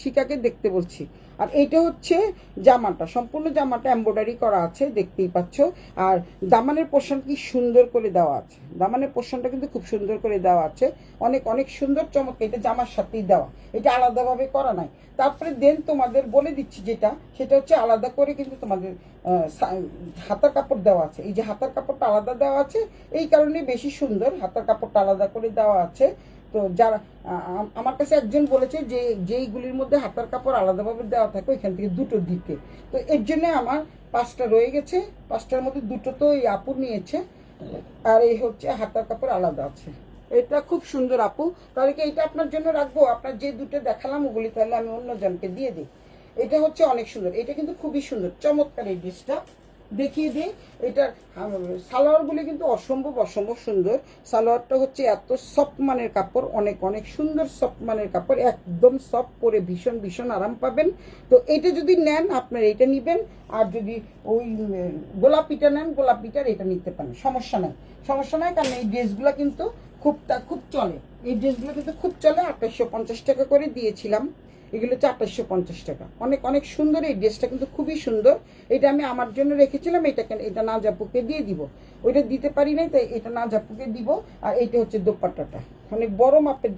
শিকাকে দেখতে বলছি। আর এইটা হচ্ছে জামাটা, সম্পূর্ণ জামাটা এমব্রয়ডারি করা আছে, দেখতেই পাচ্ছ। আর দামানের পোর্শন কি সুন্দর করে দেওয়া আছে, দামানের পোর্শনটা কিন্তু খুব সুন্দর করে দেওয়া আছে, অনেক অনেক সুন্দর, চমৎকার। এটা জামার সাথেই দেওয়া, এটা আলাদাভাবে করা নাই। তারপরে দেন তোমাদের বলে দিচ্ছি যেটা, সেটা হচ্ছে আলাদা করে কিন্তু তোমাদের হাতার কাপড় দেওয়া আছে। এই যে হাতার কাপড়টা আলাদা দেওয়া আছে, এই কারণে বেশি সুন্দর, হাতার কাপড়টা আলাদা করে দেওয়া আছে। তো যারা আমার কাছে একজন বলেছে যে যেইগুলির মধ্যে হাতার কাপড় আলাদাভাবে দেওয়া থাকে ওইখান থেকে 2টো দিতে। তো এর জন্য আমার 5টা রয়ে গেছে, 5টার মধ্যে 2টো তো এই আপু নিয়েছে, আর এই হচ্ছে হাতার কাপড় আলাদা আছে। এটা খুব সুন্দর আপু, তাহলে কি এটা আপনার জন্য রাখবো? আপনার যে 2টো দেখালাম ওগুলি তাহলে আমি অন্য জনকে দিয়ে দিই। এটা হচ্ছে অনেক সুন্দর, এটা কিন্তু খুবই সুন্দর, চমৎকার। এই ড্রেসটা দেখিয়ে দিই। এটার সালোয়ারগুলি কিন্তু অসম্ভব অসম্ভব সুন্দর। সালোয়ারটা হচ্ছে এত সফট মানের কাপড়, অনেক অনেক সুন্দর সফট মানের কাপড়, একদম সফট, পরে ভীষণ ভীষণ আরাম পাবেন। তো এটা যদি নেন আপনার এইটা নেবেন, আর যদি ওই গোলাপিটা নেন গোলাপিটার এটা নিতে পারেন, সমস্যা নাই, সমস্যা নাই। কারণ এই ড্রেসগুলো কিন্তু খুব চলে, এই ড্রেসগুলো কিন্তু খুব চলে। 2850 টাকা করে দিয়েছিলাম। এগুলো হচ্ছে 2850 টাকা। অনেক অনেক সুন্দর এই ড্রেসটা, কিন্তু খুবই সুন্দর। এটা আমি আমার জন্য রেখেছিলাম, এটা নাজাপুকে দিয়ে দিব। ওইটা দিতে পারি নাই, তাই এটা নাজাপুকে দিব। আর এইটা হচ্ছে দোপাট্টাটা, অনেক বড় মাপের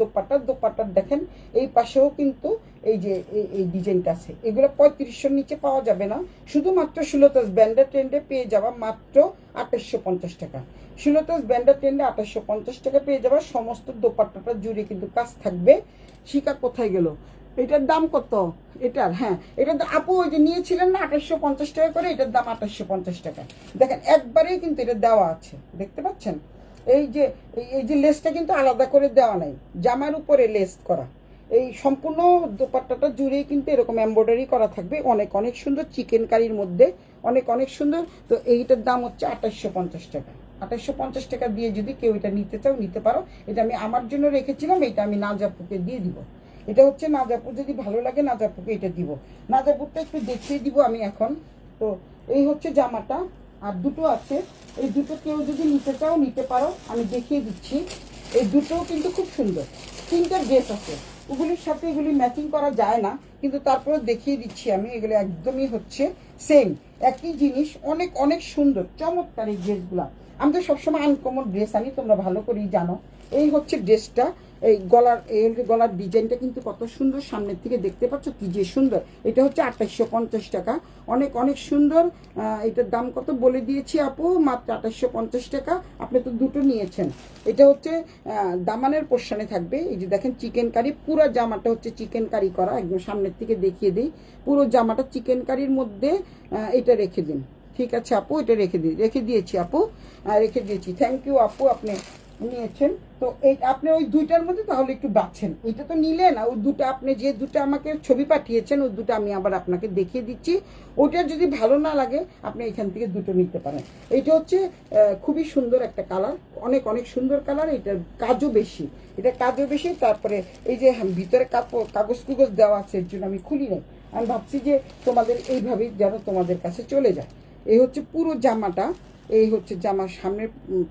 দোপাট্টার দেখেন এই পাশেও কিন্তু এই যে এই ডিজাইনটা আছে। এগুলো 3500 নিচে পাওয়া যাবে না, শুধুমাত্র সুলতাস ব্যান্ডের ট্রেন্ডে পেয়ে যাওয়া মাত্র 2850 টাকা। সুলতাস ব্যান্ডের ট্রেন্ডে 2850 টাকা পেয়ে যাওয়া। সমস্ত দোপাট্টাটা জুড়ে কিন্তু কাজ থাকবে। শিকা কোথায় গেল? এটার দাম কত? এটার, হ্যাঁ, এটার আপু ওই যে নিয়েছিলেন না 2850 টাকা করে, এটার দাম 2850 টাকা। দেখেন একবারেই কিন্তু এটা দেওয়া আছে, দেখতে পাচ্ছেন? এই যে লেসটা কিন্তু আলাদা করে দেওয়া নাই, জামার উপরে লেস করা। এই সম্পূর্ণ দোপাট্টাটা জুড়েই কিন্তু এরকম এমব্রয়ডারি করা থাকবে। অনেক অনেক সুন্দর, চিকেন কারির মধ্যে অনেক অনেক সুন্দর। তো এইটার দাম হচ্ছে 2850 টাকা। 2850 টাকা দিয়ে যদি কেউ এটা নিতে চাও নিতে পারো। এটা আমি আমার জন্য রেখেছিলাম, এটা আমি নাজাপুকে দিয়ে দিব। এটা হচ্ছে নাজাপুর, যদি ভালো লাগে নাজাপুকে এটা দিব। নাজাপুরটা একটু দেখিয়ে দিব আমি এখন। তো এই হচ্ছে জামাটা, আর দুটো আছে। এই দুটো কেউ যদি নিতে চাও নিতে পারো, আমি দেখিয়ে দিচ্ছি। এই দুটোও কিন্তু খুব সুন্দর। 3টা ড্রেস আছে, ওগুলির সাথে এগুলি ম্যাচিং করা যায় না, কিন্তু তারপরে দেখিয়ে দিচ্ছি আমি। এগুলো একদমই হচ্ছে সেম, একই জিনিস। অনেক অনেক সুন্দর, চমৎকার এই ড্রেসগুলা। আমি তো সবসময় আনকমন ড্রেস আনি, তোমরা ভালো করেই জানো। এই হচ্ছে ড্রেসটা। এই গলার ডিজাইনটা কিন্তু কত সুন্দর, সামনের থেকে দেখতে পাচ্ছ কি যে সুন্দর। এটা হচ্ছে 2850 টাকা। অনেক অনেক সুন্দর। এটার দাম কত বলে দিয়েছি আপু, মাত্র 2850 টাকা। আপনি তো দুটো নিয়েছেন। এটা হচ্ছে দামানের পোর্শনে থাকবে। এই যে দেখেন চিকেন কারি, পুরো জামাটা হচ্ছে চিকেন কারি করা। একদম সামনের থেকে দেখিয়ে দিই, পুরো জামাটা চিকেন কারির মধ্যে। এটা রেখে দিন, ঠিক আছে আপু, এটা রেখে দিয়েছি আপু, রেখে দিয়েছি। থ্যাংক ইউ আপু, আপনি নিয়েছেন। তো এই আপনি ওই দুইটার মধ্যে তাহলে একটু বাঁচছেন। এটা তো নিলেন, ওই দুটো আপনি যে দুটো আমাকে ছবি পাঠিয়েছেন ওই দুটো আমি আবার আপনাকে দেখিয়ে দিচ্ছি। ওটা যদি ভালো না লাগে আপনি এখান থেকে দুটো নিতে পারেন। এইটা হচ্ছে খুবই সুন্দর একটা কালার, অনেক অনেক সুন্দর কালার। এটার কাজও বেশি, তারপরে এই যে ভিতরে কাগজ কুগজ দেওয়া আছে, এর জন্য আমি খুলি নাই। আমি ভাবছি যে তোমাদের এইভাবেই যেন তোমাদের কাছে চলে যায়। এই হচ্ছে পুরো জামাটা। এই হচ্ছে জামার সামনের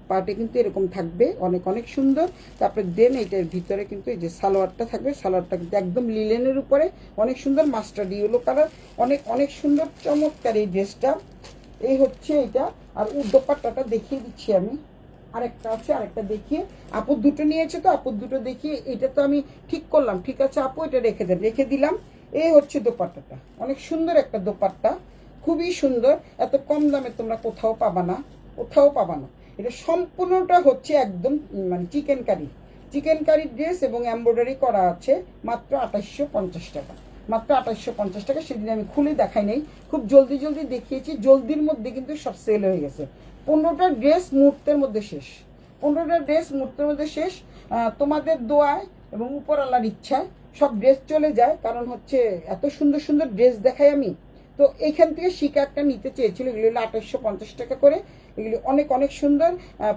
পার্টে কিন্তু এরকম থাকবে, অনেক অনেক সুন্দর। তারপরে দেন এইটার ভিতরে কিন্তু এই যে সালোয়ারটা থাকবে। সালোয়ারটা কিন্তু একদম লিলেনের উপরে, অনেক সুন্দর, মাস্টার্ড ইয়েলো কালার, অনেক অনেক সুন্দর, চমৎকার এই ড্রেসটা। এই হচ্ছে এটা। আর দোপাট্টাটা দেখিয়ে দিচ্ছি আমি। আরেকটা আছে, আরেকটা দেখিয়ে। আপু দুটো নিয়েছে, তো আপু দুটো দেখিয়ে এটা তো আমি ঠিক করলাম। ঠিক আছে আপু, এটা রেখে দিলাম। এই হচ্ছে দোপাট্টাটা, অনেক সুন্দর একটা দোপাট্টা, খুবই সুন্দর। এত কম দামে তোমরা কোথাও পাবা না, কোথাও পাবা না। এটা সম্পূর্ণটা হচ্ছে একদম মানে চিকেন কারি ড্রেস এবং এমব্রয়ডারি করা আছে। মাত্র 2850 টাকা, মাত্র 2850 টাকা। সেদিন আমি খুলে দেখাই নাই, খুব জলদি দেখিয়েছি। জলদির মধ্যে কিন্তু সব সেল হয়ে গেছে। 15টা ড্রেস মুহূর্তের মধ্যে শেষ, 15টা ড্রেস মুহূর্তের মধ্যে শেষ। তোমাদের দোয়ায় এবং উপরওয়ালার ইচ্ছায় সব ড্রেস চলে যায়, কারণ হচ্ছে এত সুন্দর সুন্দর ড্রেস দেখাই আমি। তো এইখান থেকে শিকা একটা নিতে চেয়েছিল, এগুলো হলো 2850 টাকা করে। এগুলি অনেক অনেক সুন্দর।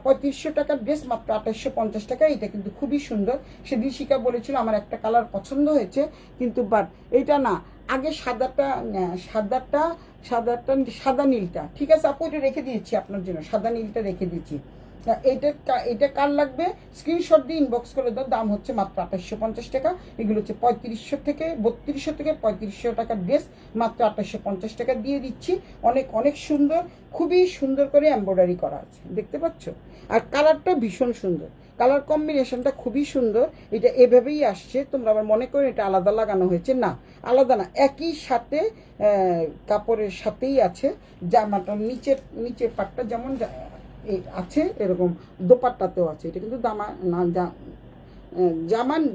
3500 টাকার ড্রেস মাত্র 2850 টাকা। এটা কিন্তু খুবই সুন্দর। সেদিন শিকা বলেছিল আমার একটা কালার পছন্দ হয়েছে, কিন্তু বাট এইটা না, আগে সাদা নীলটা। ঠিক আছে আপু, এটা রেখে দিয়েছি আপনার জন্য, সাদা নীলটা রেখে দিয়েছি। এটা কার লাগবে স্ক্রিনশট দিয়ে ইনবক্স করে দাও। দাম হচ্ছে মাত্র 2850 টাকা। এগুলো হচ্ছে 3200 থেকে 3500 টাকার ড্রেস, মাত্র 2850 টাকা দিয়ে দিচ্ছি। অনেক অনেক সুন্দর, খুবই সুন্দর করে এমব্রয়ডারি করা আছে, দেখতে পাচ্ছ। আর কালারটা ভীষণ সুন্দর, কালার কম্বিনেশনটা খুবই সুন্দর। এটা এভাবেই আসছে, তোমরা আবার মনে করো এটা আলাদা লাগানো হয়েছে, না আলাদা না, একই সাথে কাপড়ের সাথেই আছে। জামাটার নিচের পাটটা যেমন আছে এরকম দোপাট্টাতেও আছে। এটা কিন্তু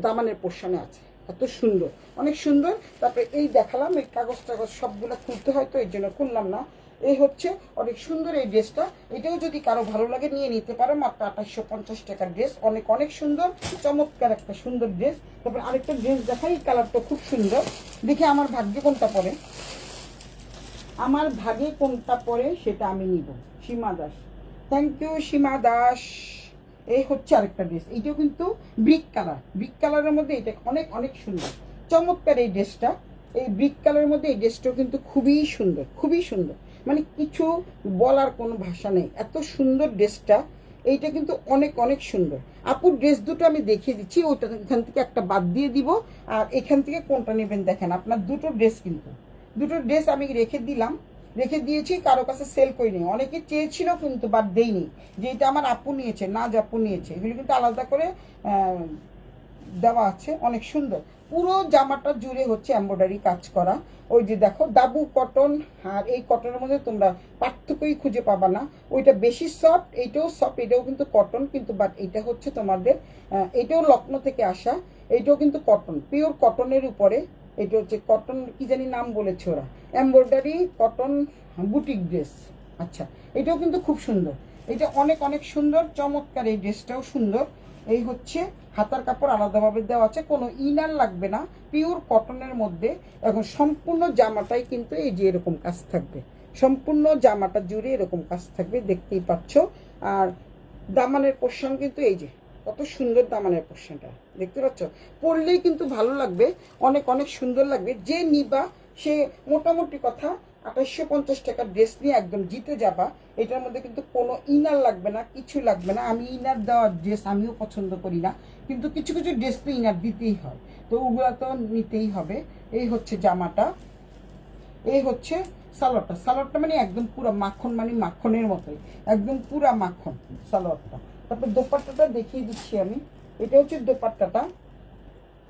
দামানের পোর্শনে আছে। এত সুন্দর, অনেক সুন্দর। তারপরে এই দেখালাম, এই কাগজ সবগুলো খুলতে হয়, তো এর জন্য খুললাম না। এই হচ্ছে অনেক সুন্দর এই ড্রেসটা। এটাও যদি কারো ভালো লাগে নিয়ে নিতে পারো, মাত্র 2850 টাকার ড্রেস। অনেক অনেক সুন্দর, চমৎকার একটা সুন্দর ড্রেস। তারপরে আরেকটা ড্রেস দেখাই, কালারটা খুব সুন্দর। দেখে আমার ভাগ্যে কোনটা পড়ে সেটা আমি নিব। সীমা দাস, থ্যাংক ইউ সীমা দাস। এই হচ্ছে আরেকটা ড্রেস, এইটাও কিন্তু ব্রিক কালারের মধ্যে। এটা অনেক অনেক সুন্দর, চমৎকার এই ড্রেসটা। এই ব্রিক কালারের মধ্যে এই ড্রেসটাও কিন্তু খুবই সুন্দর, খুবই সুন্দর। মানে কিছু বলার কোনো ভাষা নেই, এত সুন্দর ড্রেসটা। এইটা কিন্তু অনেক অনেক সুন্দর। আপুর ড্রেস দুটো আমি দেখিয়ে দিচ্ছি, ওইটা এখান থেকে একটা বাদ দিয়ে দিব। আর এখান থেকে কোনটা নেবেন দেখেন, আপনার দুটো ড্রেস কিন্তু, দুটো ড্রেস আমি রেখে দিয়েছি, কারো কাছে সেল করিনি। অনেকে চেয়েছিল কিন্তু বাদ দেইনি, যে এটা আমার আপু নিয়েছে, নাজ আপু নিয়েছে, এগুলো কিন্তু আলাদা করে দেওয়া আছে, অনেক সুন্দর। পুরো জামাটা জুড়ে হচ্ছে এমব্রয়ডারি কাজ করা। ওই যে দেখো দাবু কটন, আর এই কটনের মধ্যে তোমরা পার্থক্যই খুঁজে পাবা না। ওইটা বেশি সফট, এইটাও সফট, এটাও কিন্তু কটন, কিন্তু বাট এইটা হচ্ছে তোমাদের এইটাও লখনৌ থেকে আসা, এইটাও কিন্তু কটন, পিওর কটনের উপরে। এটা হচ্ছে কটন, কি জানি নাম বলেছে ওরা, এমব্রয়ডারি কটন বুটিক ড্রেস। আচ্ছা, এটাও কিন্তু খুব সুন্দর, এটা অনেক অনেক সুন্দর, চমৎকার। এই ড্রেসটাও সুন্দর। এই হচ্ছে হাতার কাপড় আলাদাভাবে দেওয়া আছে, কোনো ইনার লাগবে না, পিওর কটনের মধ্যে। এখন সম্পূর্ণ জামাটাই কিন্তু এই যে এরকম কাজ থাকবে, সম্পূর্ণ জামাটা জুড়ে এরকম কাজ থাকবে, দেখতেই পাচ্ছ। আর দামানের পোর্শন কিন্তু এই যে কত সুন্দর, দামানের পোর্শনটা দেখতে পাচ্ছ, পরলেই কিন্তু ভালো লাগবে, অনেক অনেক সুন্দর লাগবে। যে নিবা সে মোটামুটি কথা 2850 টাকার ড্রেস নিয়ে একদম জিতে যাবা। এটার মধ্যে কিন্তু কোনো ইনার লাগবে না, কিছু লাগবে না। আমি ইনার দেওয়ার ড্রেস আমিও পছন্দ করি না, কিন্তু কিছু কিছু ড্রেস তো ইনার দিতেই হয়, তো ওগুলো তো নিতেই হবে। এই হচ্ছে জামাটা, এই হচ্ছে সালোয়ারটা মানে একদম পুরো মাখন, মানে মাখনের মতোই, একদম পুরা মাখন সালোয়ারটা। তারপর দোপাট্টাটা দেখিয়ে দিচ্ছি আমি, এটা হচ্ছে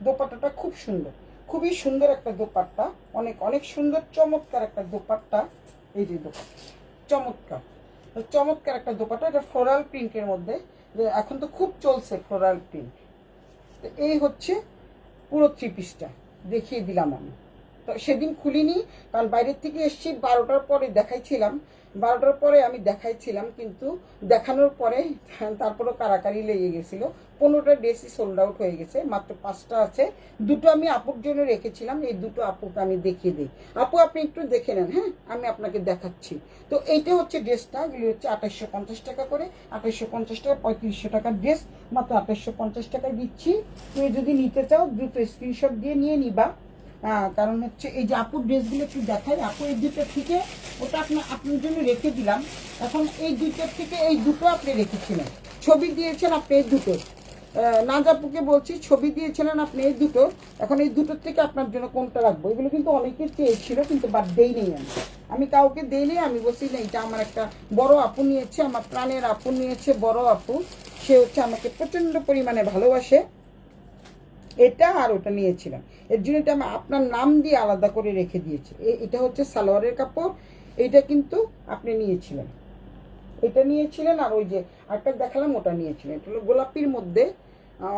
দোপাট্টাটা খুব সুন্দর, খুবই সুন্দর একটা দোপাট্টা, অনেক অনেক সুন্দর, চমৎকার একটা দোপাট্টা। এই যে দোপাট্টা চমৎকার, চমৎকার একটা দোপাট্টা, এটা ফ্লোরাল প্রিন্টের মধ্যে, এখন তো খুব চলছে ফ্লোরাল প্রিন্ট। তো এই হচ্ছে পুরো 3 পিসটা দেখিয়ে দিলাম আমি। তো সেদিন খুলিনি, কারণ বাইরের থেকে এসছি, 12টার পরে দেখাইছিলাম, 12টার পরে আমি দেখাইছিলাম, কিন্তু দেখানোর পরে তারপরেও কারাকারি লেগে গেছিলো। 15টা ড্রেসই সোল্ড আউট হয়ে গেছে, মাত্র 5টা আছে। দুটো আমি আপুর জন্য রেখেছিলাম, এই দুটো আপুকে আমি দেখিয়ে দিই। আপু আপনি একটু দেখে নেন, হ্যাঁ আমি আপনাকে দেখাচ্ছি। তো এইটা হচ্ছে ড্রেসটা, এগুলি হচ্ছে 2850 টাকা করে, 2850 টাকা, 3500 টাকার ড্রেস মাত্র 2850 টাকায় দিচ্ছি। তুমি যদি নিতে চাও দ্রুত স্ক্রিনশট দিয়ে নিয়ে নিবা। কারণ হচ্ছে এই যে আপুর ড্রেসগুলো একটু দেখাই, আপু এই দুটো থেকে ওটা আপনার জন্য রেখে দিলাম। এখন এই দুটোর থেকে এই দুটো আপনি রেখেছিলেন, ছবি দিয়েছেন আপনি এই দুটো, নাজ আপুকে বলছি, ছবি দিয়েছিলেন আপনি এই দুটো। এখন এই দুটোর থেকে আপনার জন্য কোনটা রাখবো? এগুলো কিন্তু অনেকের চেয়েছিল, কিন্তু বাদ দেই নেই আমি কাউকে দেইনি। আমি বলছি না, এটা আমার একটা বড় আপু নিয়েছে, আমার প্রাণের আপু নিয়েছে, বড় আপু, সে হচ্ছে আমাকে প্রচণ্ড পরিমাণে ভালোবাসে, এটা আর ওটা নিয়েছিলাম, এর জন্য এটা আমি আপনার নাম দিয়ে আলাদা করে রেখে দিয়েছি। এটা হচ্ছে সালোয়ারের কাপড়, এইটা কিন্তু আপনি নিয়েছিলেন, এটা নিয়েছিলেন। আর ওই যে আরেকটা দেখালাম ওটা নিয়েছিলেন, এটা হলো গোলাপির মধ্যে,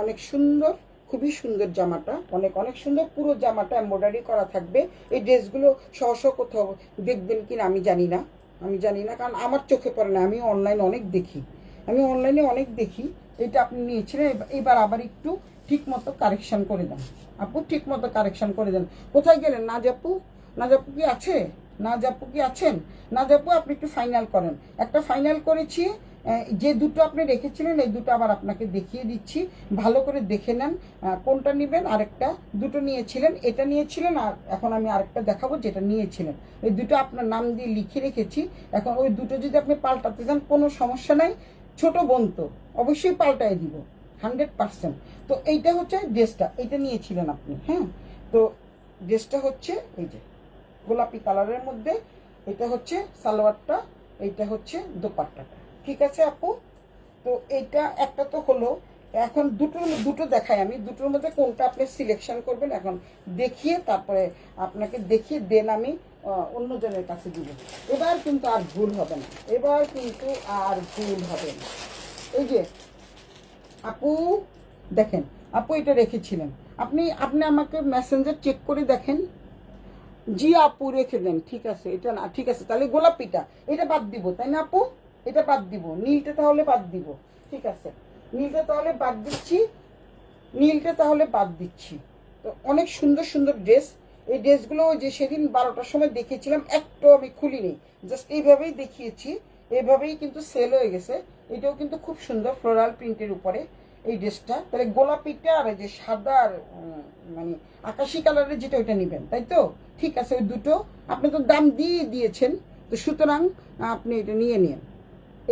অনেক সুন্দর, খুবই সুন্দর জামাটা, অনেক অনেক সুন্দর। পুরো জামাটা এমব্রয়ডারি করা থাকবে। এই ড্রেসগুলো সহ কোথাও দেখবেন কিনা আমি জানি না, কারণ আমার চোখে পড়ে না, আমি অনলাইনে অনেক দেখি। এটা আপনি নিয়েছিলেন, এবার আবার একটু ঠিক মতো কারেকশান করে দেন আপু, ঠিক মতো কারেকশান করে দেন। কোথায় গেলেন নাজ আপু কি আছে? নাজ আপু আছেন? নাজ আপু আপনি একটু ফাইনাল করেন। একটা ফাইনাল করেছি, যে দুটো আপনি রেখেছিলেন এই দুটো আবার আপনাকে দেখিয়ে দিচ্ছি, ভালো করে দেখে নেন কোনটা নেবেন। আরেকটা দুটো নিয়েছিলেন, এটা নিয়েছিলেন, আর এখন আমি আরেকটা দেখাবো যেটা নিয়েছিলেন। ওই দুটো আপনার নাম দিয়ে লিখে রেখেছি। এখন ওই দুটো যদি আপনি পাল্টাতে চান কোনো সমস্যা নাই, ছোট বোন তো অবশ্যই পাল্টাই দিব 100%। তো এইটা হচ্ছে ড্রেসটা, এইটা নিয়েছিলেন আপনি, হ্যাঁ। তো ড্রেসটা হচ্ছে এই যে গোলাপি কালারের মধ্যে, এটা হচ্ছে সালোয়ারটা, এইটা হচ্ছে দোপাট্টাটা, ঠিক আছে আপু? তো এইটা একটা তো হলো। এখন দুটো দেখাই আমি, দুটোর মধ্যে কোনটা আপনি সিলেকশন করবেন এখন দেখিয়ে, তারপরে আপনাকে দেখিয়ে দেন আমি অন্যজনের কাছে দিব। এবার কিন্তু আর ভুল হবে না, এই যে আপু দেখেন, আপু এটা রেখেছিলেন আপনি আমাকে মেসেঞ্জার চেক করে দেখেন। জি আপু রেখে দেন, ঠিক আছে, এটা না, ঠিক আছে, তাহলে গোলাপিটা এটা বাদ দিব, তাই না আপু? এটা বাদ দিব, নীলটা তাহলে বাদ দিব, ঠিক আছে, নীলটা তাহলে বাদ দিচ্ছি। তো অনেক সুন্দর সুন্দর ড্রেস, এই ড্রেসগুলো যে সেদিন 12টার সময় দেখেছিলাম, একটু আমি খুলিনি, জাস্ট এইভাবেই দেখিয়েছি, এইভাবেই কিন্তু সেল হয়ে গেছে। এটাও কিন্তু খুব সুন্দর ফ্লোরাল প্রিন্টের উপরে এই ড্রেসটা। তাহলে গোলাপিটা আর যে সাদা আর মানে আকাশি কালারের যেটা, ওইটা নেবেন, তাই তো? ঠিক আছে, ওই দুটো আপনি তো দাম দিয়েছেন, তো সুতরাং আপনি এটা নিয়ে নিন।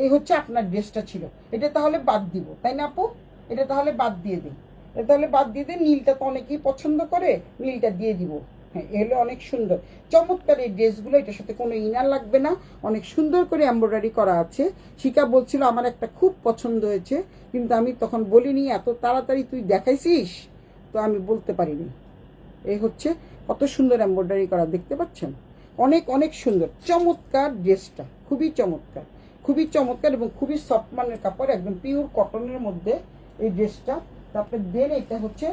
এই হচ্ছে আপনার ড্রেসটা ছিল। এটা তাহলে বাদ দিব, তাই না আপু? এটা তাহলে বাদ দিয়ে দিই, এটা তাহলে বাদ দিয়ে দিই। নীলটা তো অনেকেই পছন্দ করে, নীলটা দিয়ে দিব। হ্যাঁ, এগুলো অনেক সুন্দর চমৎকার এই ড্রেসগুলো। এটার সাথে কোনো ইনার লাগবে না, অনেক সুন্দর করে এমব্রয়ডারি করা আছে। শিকা বলছিল আমার একটা খুব পছন্দ হয়েছে, কিন্তু আমি তখন বলিনি, এত তাড়াতাড়ি তুই দেখাইছিস, তো আমি বলতে পারিনি। এই হচ্ছে কত সুন্দর এমব্রয়ডারি করা, দেখতে পাচ্ছেন? অনেক অনেক সুন্দর, চমৎকার ড্রেসটা, খুবই চমৎকার, খুবই চমৎকার এবং খুবই সফট মানের কাপড়, একদম পিওর কটনের মধ্যে এই ড্রেসটা। তারপরে দেন এটা হচ্ছে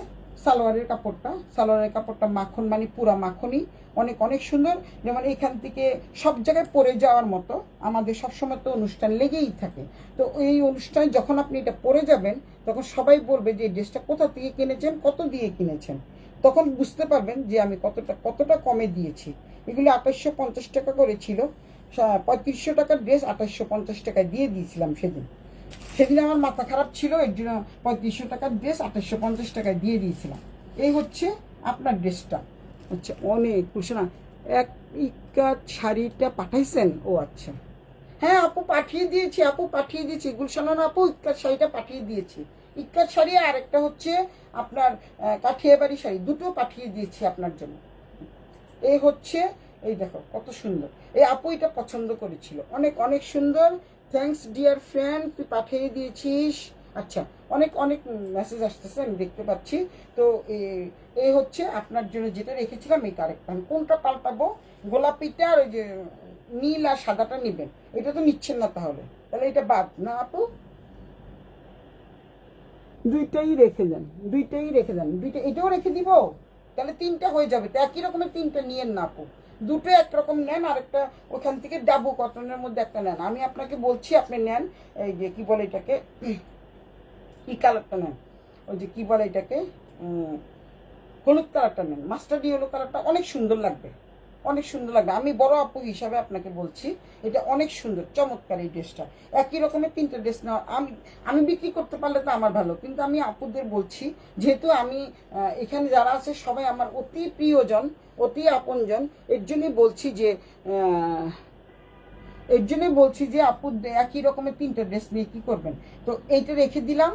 সালোয়ারের কাপড়টা। সালোয়ারের কাপড়টা মাখন, মানে পুরা মাখনই, অনেক অনেক সুন্দর। যেমন এখান থেকে সব জায়গায় পরে যাওয়ার মতো, আমাদের সবসময় তো অনুষ্ঠান লেগেই থাকে। তো এই অনুষ্ঠানে যখন আপনি এটা পরে যাবেন, তখন সবাই বলবে যে এই ড্রেসটা কোথা থেকে কিনেছেন, কত দিয়ে কিনেছেন। তখন বুঝতে পারবেন যে আমি কতটা কমে দিয়েছি। এগুলো 2850 টাকা করে ছিল। 3500 টাকার ড্রেস 2850 টাকায় দিয়ে দিয়েছিলাম সেদিন। সেদিন আমার মাথা খারাপ ছিল, এর জন্য 3500 টাকার ড্রেস 2850 টাকায় দিয়ে দিয়েছিলাম। এই হচ্ছে আপনার ড্রেসটা। হচ্ছে অনেক না। এক ইকাত শাড়িটা পাঠাইছেন? ও আচ্ছা, হ্যাঁ আপু পাঠিয়ে দিয়েছি, আপু পাঠিয়ে দিয়েছি। গুলশানন আপু ইক্কাত শাড়িটা পাঠিয়ে দিয়েছি। ইক্কাত শাড়ি আর একটা হচ্ছে আপনার কাঠিয়াবাড়ি শাড়ি, দুটো পাঠিয়ে দিয়েছি আপনার জন্য। এই হচ্ছে, এই দেখো কত সুন্দর। এই আপু এটা পছন্দ করেছিল, অনেক অনেক সুন্দর। থ্যাঙ্কস ডিয়ার ফ্রেন্ড, তুই পাঠিয়ে দিয়েছিস। আচ্ছা, অনেক অনেক মেসেজ আসতেছে, আমি দেখতে পাচ্ছি। তো এই হচ্ছে আপনার জন্য যেটা রেখেছিলাম, এটা আরেকটা। আমি কোনটা পাল্টাবো? গোলাপিটা আর ওই যে নীল আর সাদাটা নেবেন? এটা তো নিচ্ছেন না, তাহলে তাহলে এটা বাদ না আপু? দুইটাই রেখে দেন, দুইটাই রেখে দেন, দুইটা এটাও রেখে দিব। তাহলে তিনটা হয়ে যাবে। তো একই রকমের তিনটা নিয়েন না আপু, দুটো একরকম নেন, আর একটা ওখান থেকে ডাবু কটনের মধ্যে একটা নেন। আমি আপনাকে বলছি আপনি নেন এই যে কি বলে এটাকে, কি কালারটা নেন, ওই যে কি বলে এটাকে, হলুদ কালারটা নেন। মাস্টার্ড ইয়েলো কালারটা অনেক সুন্দর লাগবে, অনেক সুন্দর লাগবে। আমি বড় আপু হিসাবে আপনাকে বলছি, এটা অনেক সুন্দর, চমৎকার এই ড্রেসটা। একই রকমের তিনটে ড্রেস নেওয়া, আমি বিক্রি করতে পারলে তো আমার ভালো, কিন্তু আমি আপুদের বলছি, যেহেতু আমি এখানে যারা আছে সবাই আমার অতি প্রিয়জন, অতি আপনজন, এর জন্যই বলছি যে আপু একই রকমের তিনটে ড্রেস নিয়ে কি করবেন। তো এইটা রেখে দিলাম,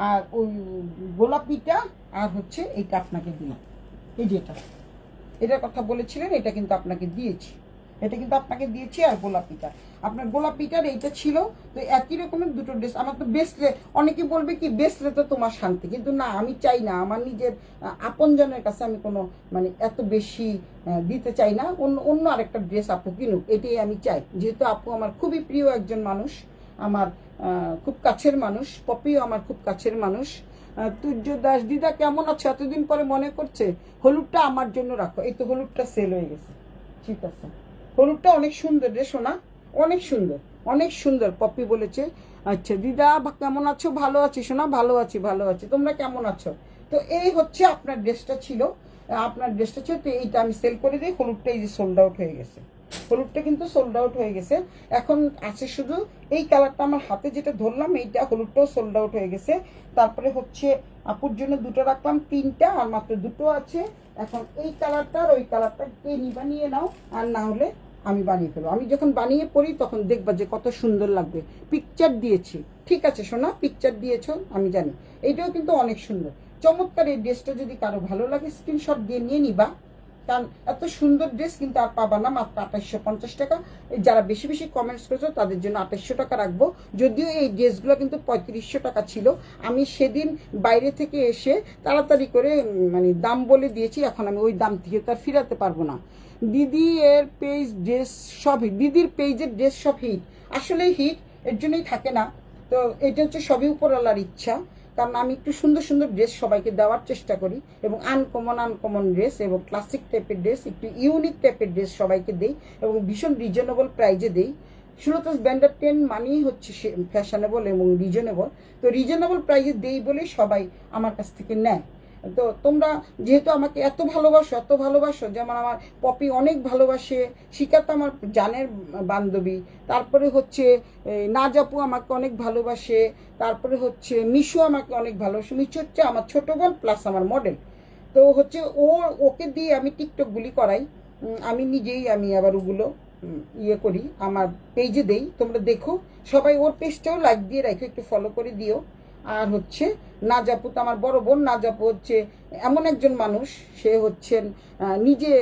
আর ওই গোলাপিটা আর হচ্ছে এইটা আপনাকে দিলাম। এই যেটা, এটার কথা বলেছিলেন, এটা কিন্তু আপনাকে দিয়েছি, এটা কিন্তু আপনাকে দিয়েছি। আর গোলাপিটা, আপনার গোলাপিটার এইটা ছিল। তো একই রকমের দুটো ড্রেস। আমার তো বেসলে, অনেকে বলবে কি বেসলে তো তোমার শান্তি, কিন্তু না, আমি চাই না আমার নিজের আপনজনের কাছে আমি কোনো মানে এত বেশি দিতে চাই না। অন্য অন্য আরেকটা ড্রেস আপু কিনুক, এটাই আমি চাই। যেহেতু আপু আমার খুবই প্রিয় একজন মানুষ, আমার খুব কাছের মানুষ। পপিও আমার খুব কাছের মানুষ। তুর্য দাস দিদা কেমন আছো? এতদিন পরে মনে করছে। হলুদটা আমার জন্য রাখো। এই তো হলুদটা সেল হয়ে গেছে, ঠিক আছে। হলুদটা অনেক সুন্দর রে সোনা, অনেক সুন্দর, অনেক সুন্দর। পপি বলেছে। আচ্ছা দিদা কেমন আছো? ভালো আছি সোনা, ভালো আছি, ভালো আছি। তোমরা কেমন আছো? তো এই হচ্ছে আপনার ড্রেসটা ছিল, আপনার ড্রেসটা ছিল। তো এইটা আমি সেল করে দিই। হলুদটা এই যে সোল্ড আউট হয়ে গেছে, হলুদটা কিন্তু সোল্ড আউট হয়ে গেছে। এখন আছে শুধু এই কালারটা, আমার হাতে যেটা ধরলাম এইটা, হলুদটাও সোল্ড আউট হয়ে গেছে। তারপরে হচ্ছে আপুর জন্য দুটো রাখলাম, তিনটা, আর মাত্র দুটো আছে। এখন এই কালারটা আর ওই কালারটা কে নিবা নিয়ে নাও, আর না হলে আমি বানিয়ে ফেলবো। আমি যখন বানিয়ে পড়ি তখন দেখবা যে কত সুন্দর লাগবে। পিকচার দিয়েছি, ঠিক আছে সোনা, পিকচার দিয়েছো আমি জানি। এইটাও কিন্তু অনেক সুন্দর, চমৎকার। এই ড্রেসটা যদি কারো ভালো লাগে স্ক্রিনশট দিয়ে নিয়ে নিবা, কারণ এত সুন্দর ড্রেস কিন্তু আর পাবা না মাত্র 2850 টাকা। যারা বেশি বেশি কমেন্টস করেছো তাদের জন্য 2800 টাকা রাখবো। যদিও এই ড্রেসগুলো কিন্তু 3500 টাকা ছিল। আমি সেদিন বাইরে থেকে এসে তাড়াতাড়ি করে মানে দাম বলে দিয়েছি, এখন আমি ওই দাম থেকে তো আর ফিরাতে পারবো না। দিদি এর পেজ ড্রেস সব হিট, দিদির পেজের ড্রেস সব হিট, আসলেই হিট, এর জন্যই থাকে না। তো এটা হচ্ছে সবই উপরওয়ালার ইচ্ছা, কারণ আমি একটু সুন্দর সুন্দর ড্রেস সবাইকে দেওয়ার চেষ্টা করি, এবং আনকমন ড্রেস এবং ক্লাসিক টাইপের ড্রেস, একটু ইউনিক টাইপের ড্রেস সবাইকে দেই, এবং ভীষণ রিজনেবল প্রাইজে দেই। সুলতাস ব্যান্ডার 10 মানেই হচ্ছে ফ্যাশনেবল এবং রিজনেবল। তো রিজনেবল প্রাইজে দেই বলে সবাই আমার কাছ থেকে নেয়। তো তোমরা যেহেতু আমাকে এত ভালোবাসো, এত ভালোবাসো, যেমন আমার পপি অনেক ভালোবাসে, শিকা তো আমার জানের বান্ধবী, তারপরে হচ্ছে নাজাপু আমাকে অনেক ভালোবাসে, তারপরে হচ্ছে মিশু আমাকে অনেক ভালোবাসে। মিশু হচ্ছে আমার ছোট বোন প্লাস আমার মডেল। তো হচ্ছে ওকে দিয়ে আমি টিকটকগুলি করাই, আমি নিজেই, আমি আবার ওগুলো ইয়ে করি, আমার পেজে দেই, তোমরা দেখো। সবাই ওর পেজটাও লাইক দিয়ে রাখো, একটু ফলো করে দিও। আর হচ্ছে নাজাপু তো আমার বড় বোন। নাজাপু হচ্ছে এমন একজন মানুষ, সে হচ্ছেন নিজে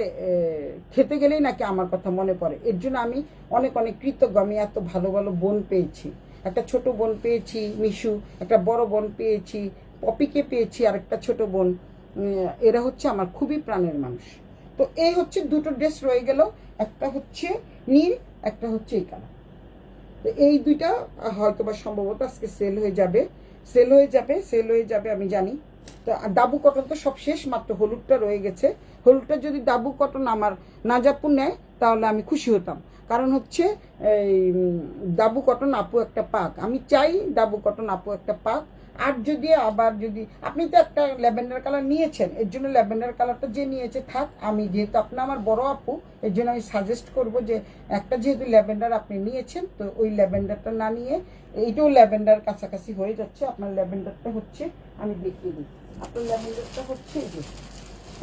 খেতে গেলেই নাকি আমার কথা মনে পড়ে। এর জন্য আমি অনেক অনেক কৃতজ্ঞ। আমি এত ভালো ভালো বোন পেয়েছি। একটা ছোট বোন পেয়েছি মিশু, একটা বড় বোন পেয়েছি পপিকে পেয়েছি, আর একটা ছোট বোন। এরা হচ্ছে আমার খুবই প্রাণের মানুষ। তো এই হচ্ছে দুটো ড্রেস রয়ে গেল, একটা হচ্ছে নীল, একটা হচ্ছে এই কালার। তো এই দুইটা হয়তো বা সম্ভবত আজকে সেল হয়ে যাবে, সেল হয়ে যাবে আমি জানি। তো ডাবু কটন তো সব শেষ, মাত্র হলুদটা রয়ে গেছে। হলুদটা যদি ডাবু কটন আমার নাজাপুর নেয় তাহলে আমি খুশি হতাম। কারণ হচ্ছে এই ডাবু কটন আপু একটা পাক, আমি চাই ডাবু কটন আপু একটা পাক। আর যদি আবার যদি আপনি তো একটা ল্যাভেন্ডার কালার নিয়েছেন, এর জন্য ল্যাভেন্ডার কালারটা যে নিয়েছে থাক। আমি যেহেতু আপনি আমার বড় আপু, এর জন্য আমি সাজেস্ট করব যে একটা যেহেতু ল্যাভেন্ডার আপনি নিয়েছেন, তো ওই ল্যাভেন্ডারটা না নিয়ে, এইটাও ল্যাভেন্ডার কাছাকাছি হয়ে যাচ্ছে। আপনার ল্যাভেন্ডারটা হচ্ছে, আমি দেখিয়ে দিই, আপনার ল্যাভেন্ডারটা হচ্ছে এই যে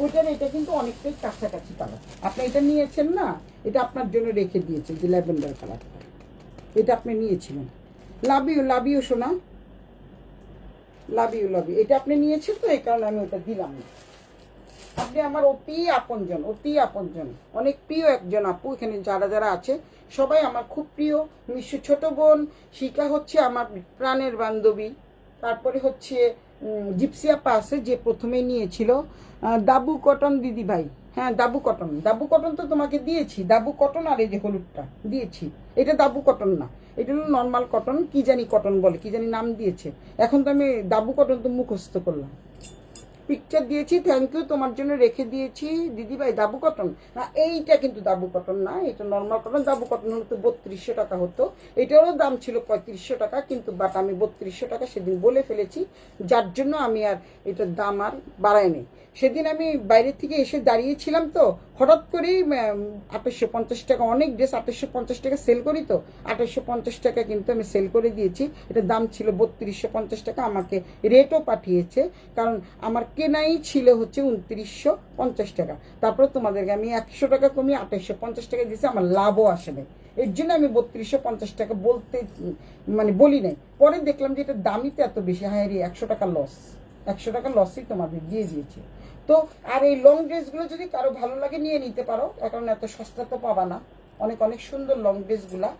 ওইটার, এটা কিন্তু অনেকটাই কাছাকাছি কালার। আপনি এটা নিয়েছেন না, এটা আপনার জন্য রেখে দিয়েছে যে ল্যাভেন্ডার কালারটা, এটা আপনি নিয়েছিলেন। লাভ ইউ সোনা, লাভ ইউ। এটা আপনি নিয়েছেন, তো এই কারণে আমি ওটা দিলাম না। আপনি আমার অতি আপনজন, অতি আপনজন, অনেক প্রিয় একজন আপু। এখানে যারা যারা আছে সবাই আমার খুব প্রিয়। মিশু ছোট বোন, শিকা হচ্ছে আমার প্রাণের বান্ধবী। তারপরে হচ্ছে জিপসি আপা আছে যে প্রথমে নিয়েছিল। দাবু কটন দিদি ভাই, হ্যাঁ দাবু কটন তো তোমাকে দিয়েছি, দাবু কটন। আর এই যে হলুদটা দিয়েছি, এটা দাবু কটন না, এটা হলো নর্মাল কটন, কি জানি কটন বলে, কি জানি নাম দিয়েছে। এখন তো আমি দাবু কটন তো মুখস্থ করলাম, পিকচার দিয়েছি, থ্যাংক ইউ, তোমার জন্য রেখে দিয়েছি দিদিভাই। দাবু কটন না, এইটা কিন্তু দাবু কটন না, এটা নর্মাল কটন। দাবু কটন হলে তো 3200 টাকা হতো, এটারও দাম ছিল 3500 টাকা, কিন্তু বাট আমি 3200 টাকা সেদিন বলে ফেলেছি, যার জন্য আমি আর এটার দাম আর বাড়াইনি। সেদিন আমি বাইরে থেকে এসে দাঁড়িয়েছিলাম, তো হঠাৎ করেই 2850 টাকা, অনেক ড্রেস 2850 টাকা সেল করি, তো 2850 টাকা কিন্তু আমি সেল করে দিয়েছি। এটার দাম ছিল 3250 টাকা, আমাকে রেটও পাঠিয়েছে, কারণ আমার কেনাই ছিল হচ্ছে 2950 টাকা। তারপরে তোমাদেরকে আমি 100 টাকা কমিয়ে 2850 টাকা দিয়েছি, আমার লাভও আসে নাই। এর জন্য আমি 3250 টাকা বলতে মানে বলি নাই। পরে দেখলাম যে এটার দামই তো এত বেশি, হায় রে, 100 টাকা লস, 100 টাকা লসই তোমাদের দিয়ে দিয়েছে। তো আর এই লং ড্রেসগুলো যদি কারো ভালো লাগে নিয়ে নিতে পারো, কারণ এত সস্তা তো পাবা না। অনেক অনেক সুন্দর লং ড্রেসগুলা,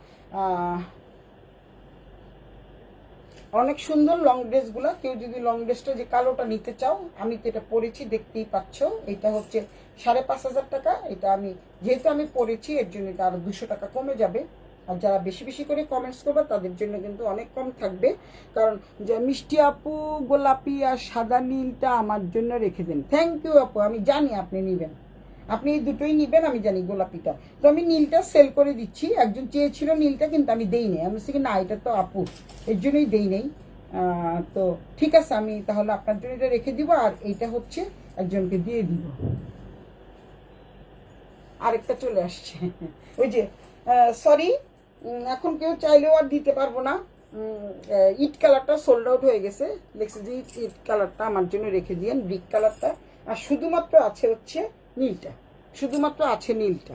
অনেক সুন্দর লং ড্রেসগুলো। কেউ যদি লং ড্রেসটা যে কালোটা নিতে চাও, আমি তো এটা পরেছি, দেখতেই পাচ্ছ। এটা হচ্ছে 5500 টাকা। এটা আমি যেহেতু আমি পরেছি, এর জন্য এটা আরো 200 টাকা কমে যাবে। আর যারা বেশি বেশি করে কমেন্টস করবে তাদের জন্য কিন্তু অনেক কম থাকবে। কারণ যে মিষ্টি আপু গোলাপি আর সাদা নীলটা আমার জন্য রেখে দেন। থ্যাংক ইউ আপু, আমি জানি আপনি নেবেন, আপনি এই দুটোই নেবেন, আমি জানি গোলাপিটা। তো আমি নীলটা সেল করে দিচ্ছি। একজন চেয়েছিল নীলটা, কিন্তু আমি দেই নেই। আমি বলছি কি না, এটা তো আপু, এর জন্যই দেই নেই। তো ঠিক আছে, আমি তাহলে আপনার জন্য এটা রেখে দিব, আর এইটা হচ্ছে একজনকে দিয়ে দিব। আরেকটা চলে আসছে, ওই যে সরি, এখন কেউ চাইলেও আর দিতে পারবো না। ইট কালারটা সোল্ড আউট হয়ে গেছে, লেখছে যে ইট কালারটা আমার জন্য রেখে দিয়েন, ব্রিক কালারটা। আর শুধুমাত্র আছে হচ্ছে নীলটা, শুধুমাত্র আছে নীলটা।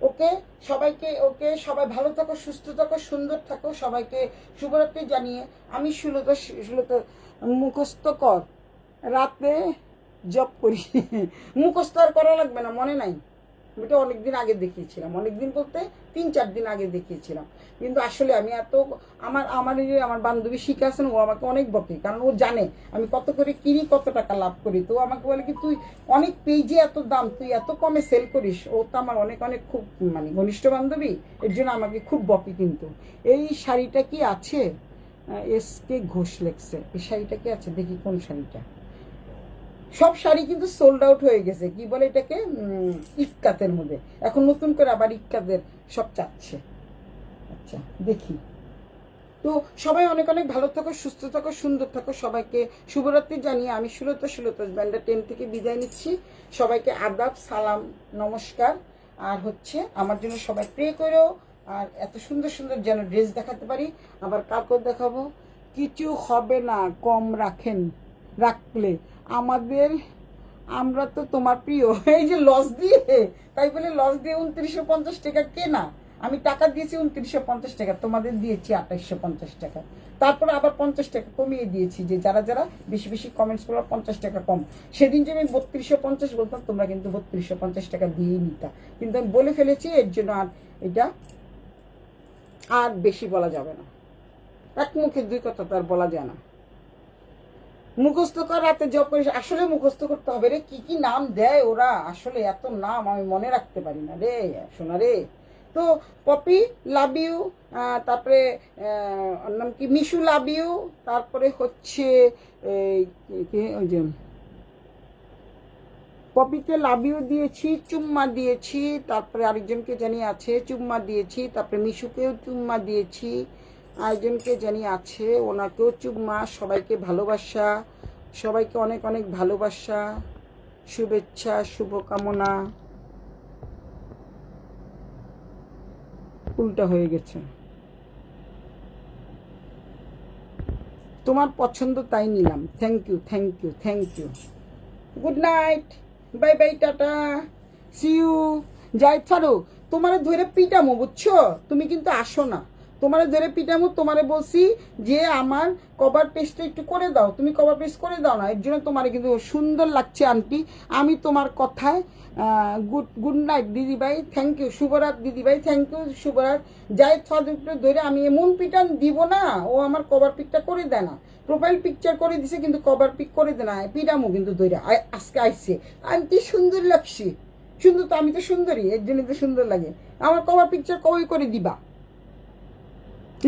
ওকে সবাইকে, ওকে সবাই ভালো থাকো, সুস্থ থাকো, সুন্দর থাকো। সবাইকে শুভরাত্রি জানিয়ে আমি সুলতা মুখস্থ কর রাতে জব করি। মুখস্থ আর করা লাগবে না, মনে নাই। এটা অনেকদিন আগে দেখিয়েছিলাম, অনেকদিন বলতে 3-4 দিন আগে দেখিয়েছিলাম। কিন্তু আসলে আমি এত আমার বান্ধবী শিখে আছেন, ও আমাকে অনেক বকে, কারণ ও জানে আমি কত করে কিনি, কত টাকা লাভ করি। তো আমাকে বলে কি, তুই অনেক পেজে এত দাম, তুই এত কমে সেল করিস। ও তো আমার অনেক অনেক খুব মানে ঘনিষ্ঠ বান্ধবী, এর জন্য আমাকে খুব বকে। কিন্তু এই শাড়িটা কি আছে, এসকে ঘোষ লেখছে, এই শাড়িটা কি আছে, দেখি কোন শাড়িটা। সব শাড়ি কিন্তু সোল্ড আউট হয়ে গেছে, কি বলে এটাকে, ইক্কাতের মধ্যে। এখন নতুন করে আবার ইক্কাতের সব চাচ্ছে। আচ্ছা দেখি। তো সবাই অনেক অনেক ভালো থাকো, সুস্থ থাকো, সুন্দর থাকো। সবাইকে শুভরাত্রি জানিয়ে আমি সুলতা ব্যান্ডার 10 থেকে বিদায় নিচ্ছি। সবাইকে আদাব, সালাম, নমস্কার। আর হচ্ছে আমার জন্য সবাই প্রে করো, আর এত সুন্দর সুন্দর যেন ড্রেস দেখাতে পারি, আবার কালকেও দেখাবো। কিছু হবে না কম রাখলে আমাদের আমরা তো তোমার প্রিয়। এই যে লস দিয়ে, তাই বলে লস দিয়ে 2950 টাকা কেনা। আমি টাকা দিয়েছি 2950 টাকা, তোমাদের দিয়েছি 2850 টাকা। তারপরে আবার 50 টাকা কমিয়ে দিয়েছি, যে যারা যারা বেশি বেশি কমেন্টস করলো 50 টাকা কম। সেদিন যে আমি 3250 বলতাম, তোমরা কিন্তু 3250 টাকা দিয়ে নিতা, কিন্তু আমি বলে ফেলেছি, এর জন্য আর এটা আর বেশি বলা যাবে না। এক মুখে দুই কথা তো আর বলা যায় না। মুখস্থ কর, রাতে জব করিস, আসলে মুখস্থ করতে হবে রে। কি কি নাম দেয় ওরা, আসলে এত নাম আমি মনে রাখতে পারি না রে সোনা রে। তো পপি লাভ ইউ, তারপরে ওর নাম কি মিশু লাভ ইউ, তারপরে হচ্ছে ওই যে পপিকে লাভ ইউ দিয়েছি, চুম্মা দিয়েছি, তারপরে আরেকজনকে জানি আছে চুম্মা দিয়েছি, তারপরে মিশুকেও চুম্মা দিয়েছি, আরেকজনকে জানি আছে ওনাকেও চুম্মা। সবাইকে ভালোবাসা, সবাইকে অনেক অনেক ভালোবাসা, শুভেচ্ছা, শুভকামনা। উল্টা হয়ে গেছে, তোমার পছন্দ তাই নিলাম। Thank you, thank you, thank you. Good night, bye bye, tata, see you. যাই ছাড়ো, তোমারে ধরে পিটামো বুঝছো, তুমি কিন্তু আসো না। তোমারে ধরে পিটামো, তোমারে বলছি যে আমার কভার পেজটা একটু করে দাও, তুমি কভার পেজ করে দাও না। এর জন্য তোমার কিন্তু সুন্দর লাগছে আন্টি, আমি তোমার কথায়। গুড নাইট দিদি ভাই, থ্যাংক ইউ। শুভরাত দিদি ভাই, থ্যাংক ইউ, শুভরাত। যাই ছাদুকে ধরে আমি এমন পিটান দিব না, ও আমার কভার পিকটা করে দেয় না। প্রোফাইল পিকচার করে দিছে কিন্তু কভার পিক করে দেয় না, পিটামো কিন্তু ধরে। আজকে আইসে আন্টি সুন্দর লাগছে, সুন্দর তো, আমি তো সুন্দরী, এর জন্য তো সুন্দর লাগে। আমার কভার পিকচার কবে করে দিবা,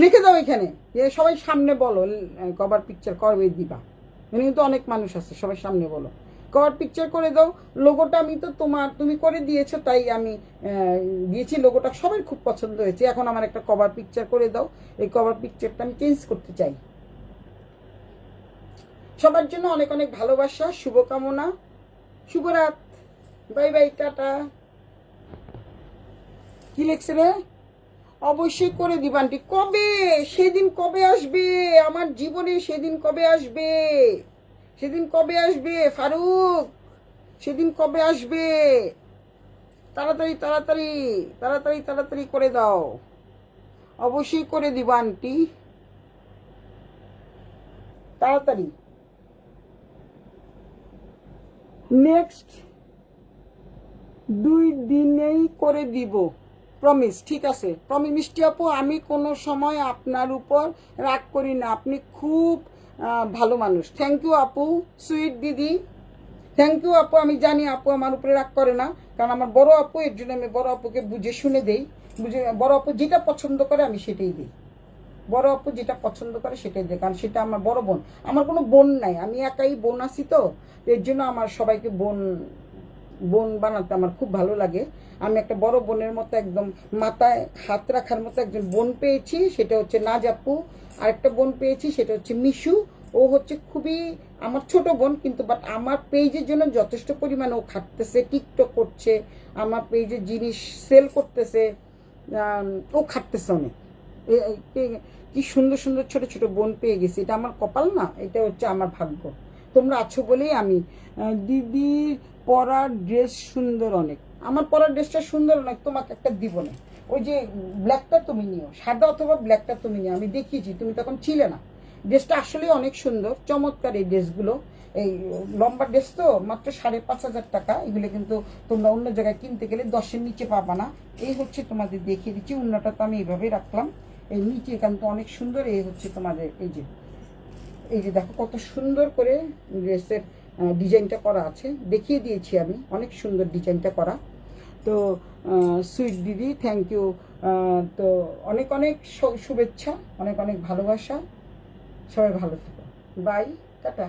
লিখে দাও এখানে, যে সবাই সামনে বলো কভার পিকচার কবে দিবা। এখানে কিন্তু অনেক মানুষ আছে, সবাই সামনে বলো কভার পিকচার করে দাও। লোগোটা আমি তো তুমি করে দিয়েছো, তাই আমি দিয়েছি। লোগোটা সবাই খুব পছন্দ হয়েছে। এখন আমার একটা কভার পিকচার করে দাও, এই কভার পিকচারটা আমি চেঞ্জ করতে চাই। সবার জন্য অনেক অনেক ভালোবাসা, শুভকামনা, শুভরাত, বাই বাই, টাটা। কি লিখছে রে? অবশ্যই করে দিবা আন্টি। কবে? সেদিন কবে আসবে আমার জীবনে? সেদিন কবে আসবে? সেদিন কবে আসবে ফারুক? সেদিন কবে আসবে? তাড়াতাড়ি তাড়াতাড়ি তাড়াতাড়ি তাড়াতাড়ি করে দাও। অবশ্যই করে দিবা আন্টি, তাড়াতাড়ি। নেক্সট 2 দিনেই করে দিব, প্রমিস। ঠিক আছে, প্রমিস মিষ্টি আপু। আমি কোনো সময় আপনার উপর রাগ করি না, আপনি খুব ভালো মানুষ। থ্যাংক ইউ আপু, সুইট দিদি, থ্যাংক ইউ আপু। আমি জানি আপু আমার উপরে রাগ করে না, কারণ আমার বড় আপু, এর জন্য আমি বড় আপুকে বুঝে শুনে দেই। বড় আপু যেটা পছন্দ করে আমি সেটাই দিই। বড় আপু যেটা পছন্দ করে সেটাই দিই, কারণ সেটা আমার বড় বোন। আমার কোনো বোন নাই, আমি একাই বোন আছি, তো এর জন্য আমার সবাইকে বোন বোন বানাতে আমার খুব ভালো লাগে। আমি একটা বড় বোনের মতো, একদম মাথায় হাত রাখার মতো একজন বোন পেয়েছি, সেটা হচ্ছে নাজ আপু। আরেকটা বোন পেয়েছি, সেটা হচ্ছে মিশু। ও হচ্ছে খুবই আমার ছোট বোন, কিন্তু বাট আমার পেজের জন্য যথেষ্ট পরিমাণে ও খাটতেছে, টিকটক করছে, আমার পেজের জিনিস সেল করতেছে, ও খাটতেছে অনেক। কি সুন্দর সুন্দর ছোট ছোট বোন পেয়ে গেছি, এটা আমার কপাল না, এটা হচ্ছে আমার ভাগ্য। তোমরা আছো বলেই আমি। দিদির পরার ড্রেস সুন্দর অনেক। আমার পরার ড্রেসটা সুন্দর অনেক, তোমাকে একটা দিব না। ওই যে ব্ল্যাকটা তুমি নিও, সাদা অথবা ব্ল্যাকটা তুমি নিও, আমি দেখিয়েছি, তুমি তখন ছিলে না। ড্রেসটা আসলে অনেক সুন্দর, চমৎকার এই ড্রেসগুলো। এই লম্বা ড্রেস তো মাত্র 5,500 টাকা। এগুলো কিন্তু তোমরা অন্য জায়গায় কিনতে গেলে 10-এর নিচে পাবা না। এই হচ্ছে তোমাদের দেখিয়ে দিচ্ছি, অন্যটা তো আমি এইভাবেই রাখলাম। এই নিচে কিন্তু অনেক সুন্দর। এই হচ্ছে তোমাদের এই যে দেখো কত সুন্দর করে ড্রেসের ডিজাইনটা করা আছে, দেখিয়ে দিয়েছি আমি, অনেক সুন্দর ডিজাইনটা করা। তো সুইট দিদি, থ্যাংক ইউ। তো অনেক অনেক শুভেচ্ছা, অনেক অনেক ভালোবাসা, সবাই ভালো থেকো, বাই, টাটা।